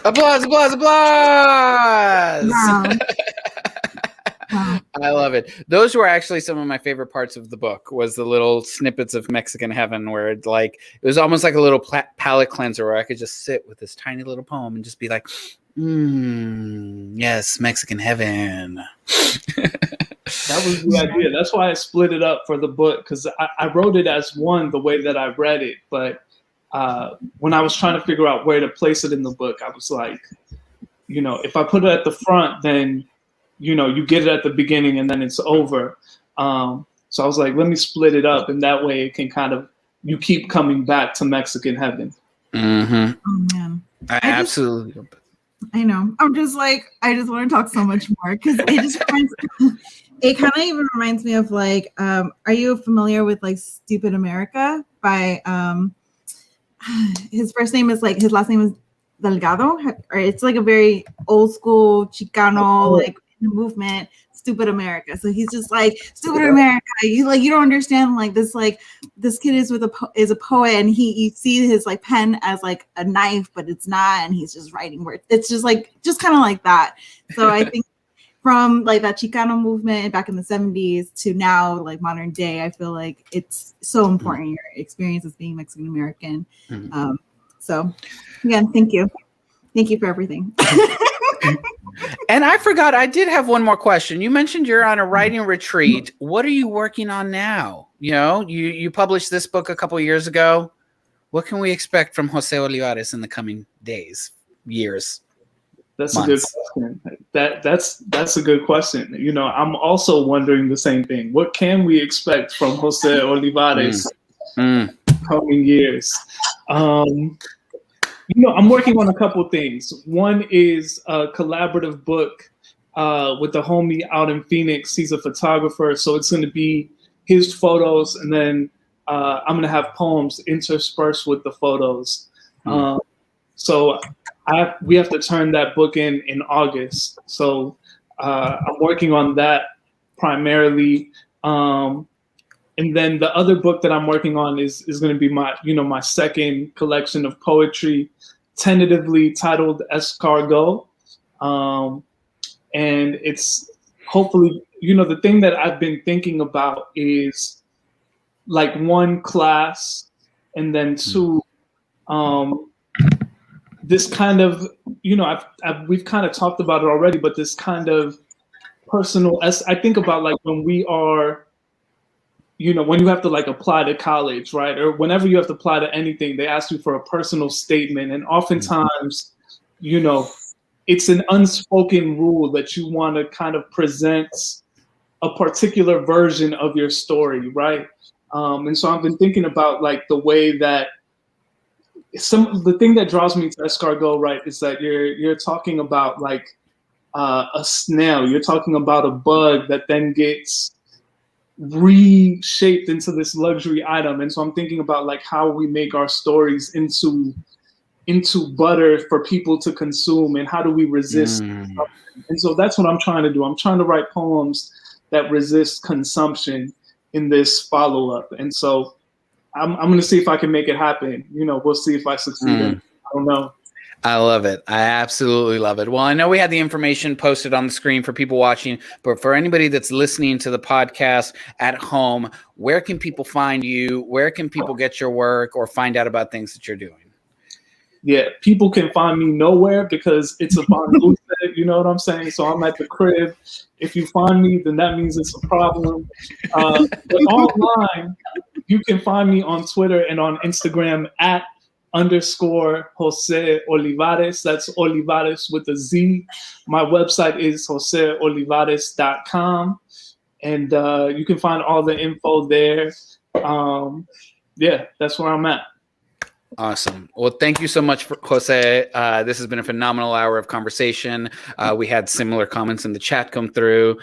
Speaker 3: Applause, applause, applause!
Speaker 4: Wow. Wow.
Speaker 3: I love it. Those were actually some of my favorite parts of the book, was the little snippets of Mexican heaven where it was almost like a little palate cleanser where I could just sit with this tiny little poem and just be like, yes, Mexican heaven.
Speaker 5: That was the idea. That's why I split it up for the book, because I wrote it as one the way that I read it. But when I was trying to figure out where to place it in the book, I was like, if I put it at the front, then you get it at the beginning and then it's over. So I was like, let me split it up, and that way it can you keep coming back to Mexican heaven.
Speaker 3: Mm-hmm.
Speaker 4: Oh man,
Speaker 3: Absolutely.
Speaker 4: I know. I'm just like, I just want to talk so much more because it kind of even reminds me of like, are you familiar with like Stupid America by his first name is like, his last name is Delgado, or it's like a very old school Chicano, like movement, Stupid America. So he's just like, Stupid America, you don't understand, like this kid is a poet, and you see his like pen as like a knife, but it's not, and he's just writing words. It's just kind of like that. So I think from like that Chicano movement back in the 70s to now, like modern day, I feel like it's so important, your experience as being Mexican American. So again, thank you. Thank you for everything.
Speaker 3: And I forgot, I did have one more question. You mentioned you're on a writing retreat. What are you working on now? You know, you published this book a couple of years ago. What can we expect from Jose Olivarez in the coming days, years?
Speaker 5: That's
Speaker 3: months?
Speaker 5: A good question. That's a good question. You know, I'm also wondering the same thing. What can we expect from Jose Olivarez coming years? You know, I'm working on a couple things. One is a collaborative book with a homie out in Phoenix. He's a photographer, so it's going to be his photos, and then I'm going to have poems interspersed with the photos. So we have to turn that book in August. So I'm working on that primarily. And then the other book that I'm working on is going to be my second collection of poetry, tentatively titled Escargot. And it's hopefully, the thing that I've been thinking about is like one, class, and then two, this kind of, we've kind of talked about it already, but this kind of personal, I think about like when we are, when you have to like apply to college, right? Or whenever you have to apply to anything, they ask you for a personal statement. And oftentimes, it's an unspoken rule that you want to kind of present a particular version of your story, right? And so I've been thinking about like the way that the thing that draws me to escargot, right, is that you're talking about like a snail. You're talking about a bug that then gets reshaped into this luxury item. And so I'm thinking about like how we make our stories into butter for people to consume, and how do we resist. And so that's what I'm trying to do. I'm trying to write poems that resist consumption in this follow-up. And so I'm going to see if I can make it happen. We'll see if I succeed. I don't know.
Speaker 3: I love it. I absolutely love it. Well, I know we had the information posted on the screen for people watching, but for anybody that's listening to the podcast at home, where can people find you? Where can people get your work or find out about things that you're doing?
Speaker 5: Yeah, people can find me nowhere because it's a Von Lucid, you know what I'm saying? So I'm at the crib. If you find me, then that means it's a problem. But online, you can find me on Twitter and on Instagram at _Jose Olivarez. That's Olivarez with a Z. My website is joseolivarez.com. And you can find all the info there. Yeah, that's where I'm at.
Speaker 3: Awesome. Well, thank you so much, Jose. This has been a phenomenal hour of conversation. We had similar comments in the chat come through.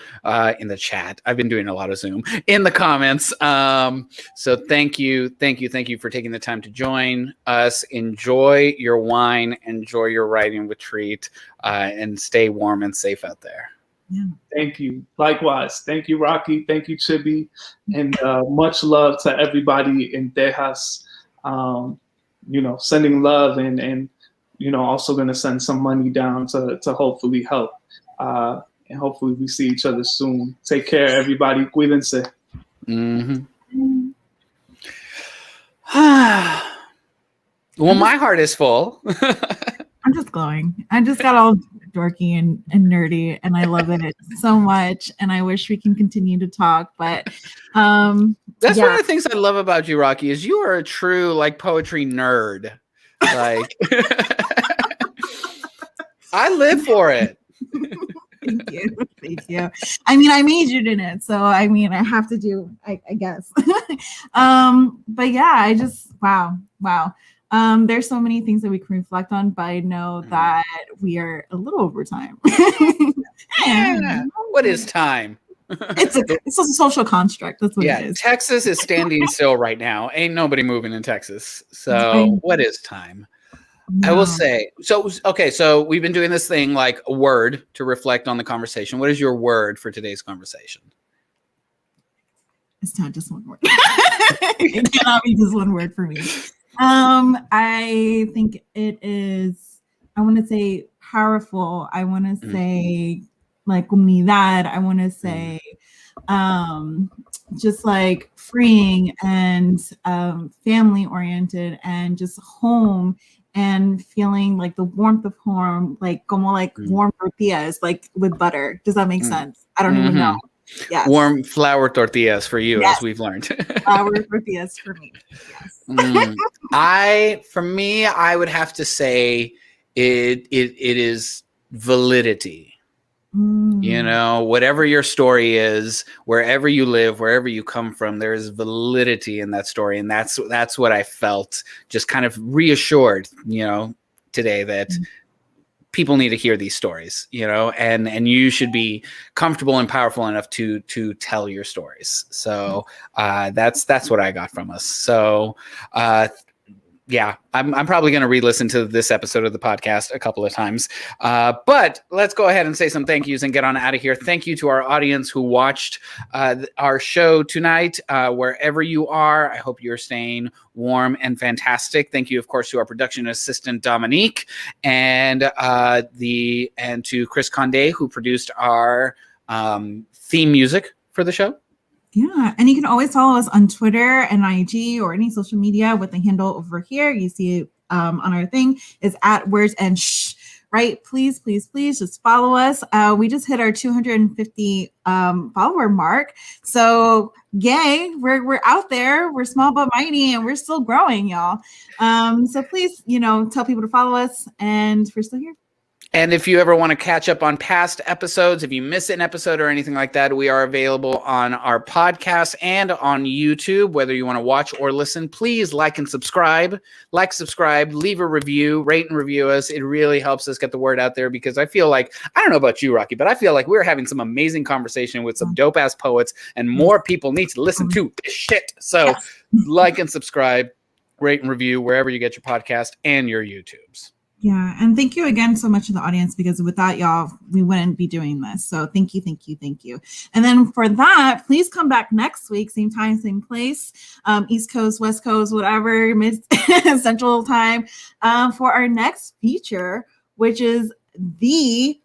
Speaker 3: In the chat, I've been doing a lot of Zoom in the comments. So thank you for taking the time to join us. Enjoy your wine, enjoy your writing retreat, and stay warm and safe out there.
Speaker 4: Yeah.
Speaker 5: Thank you. Likewise. Thank you, Raqui. Thank you, Chibbi. And much love to everybody in Tejas. Sending love and also going to send some money down to hopefully help. And hopefully we see each other soon. Take care, everybody. Cuídense.
Speaker 3: Well, my heart is full.
Speaker 4: I'm just glowing. I just got all dorky and nerdy, and I love it so much. And I wish we can continue to talk, but
Speaker 3: that's one of the things I love about you, Raqui, is you are a true like poetry nerd. Like I live for it.
Speaker 4: Thank you. I mean, I majored in it, so I mean, I have to do, I guess. But yeah, I just wow. There's so many things that we can reflect on, but I know that we are a little over time.
Speaker 3: Yeah. What is time?
Speaker 4: It's a social construct. That's what it is.
Speaker 3: Texas is standing still right now. Ain't nobody moving in Texas. So what is time? No. I will say, so we've been doing this thing like a word to reflect on the conversation. What is your word for today's conversation?
Speaker 4: It's not just one word. It cannot be just one word for me. I think it is, I want to say powerful. I want to say like comunidad. I want to say just like freeing and family oriented and just home and feeling like the warmth of home, like como like warm tortillas, like with butter. Does that make sense? I don't even know. Yes.
Speaker 3: Warm flour tortillas for you,
Speaker 4: Yes.
Speaker 3: as we've learned.
Speaker 4: Flour tortillas for me. Yes.
Speaker 3: I would have to say it is validity. You know, whatever your story is, wherever you live, wherever you come from, there is validity in that story. And that's what I felt, just kind of reassured, you know, today that people need to hear these stories, you know, and you should be comfortable and powerful enough to tell your stories. So that's what I got from us. So yeah, I'm probably going to re-listen to this episode of the podcast a couple of times. But let's go ahead and say some thank yous and get on out of here. Thank you to our audience who watched our show tonight. Wherever you are, I hope you're staying warm and fantastic. Thank you, of course, to our production assistant, Dominique, and to Chris Conde, who produced our theme music for the show.
Speaker 4: Yeah, and you can always follow us on Twitter and IG or any social media with the handle over here. You see it on our thing is @words and right? Please just follow us. We just hit our 250 follower mark. So yay, we're out there. We're small but mighty, and we're still growing, y'all. So please, you know, tell people to follow us, and we're still here.
Speaker 3: And if you ever want to catch up on past episodes, if you miss an episode or anything like that, we are available on our podcast and on YouTube. Whether you want to watch or listen, please like and subscribe. Like, subscribe, leave a review, rate and review us. It really helps us get the word out there, because I feel like, I don't know about you, Raqui, but I feel like we're having some amazing conversation with some dope ass poets, and more people need to listen to this shit. So like and subscribe, rate and review wherever you get your podcast and your YouTubes.
Speaker 4: Yeah, and thank you again so much to the audience, because without y'all, we wouldn't be doing this. So thank you. And then for that, please come back next week, same time, same place, East Coast, West Coast, whatever, mid Central Time, for our next feature, which is the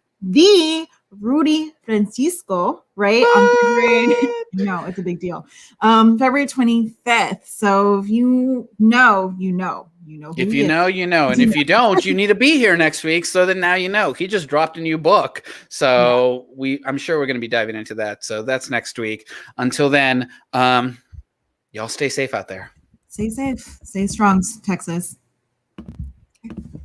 Speaker 4: Rudy Francisco, right? On February, no, it's a big deal. February 25th. So if you know, you know.
Speaker 3: If you know, you know. And if you don't, you need to be here next week, so that now you know. He just dropped a new book. So I'm sure we're going to be diving into that. So that's next week. Until then, y'all stay safe out there.
Speaker 4: Stay safe. Stay strong, Texas.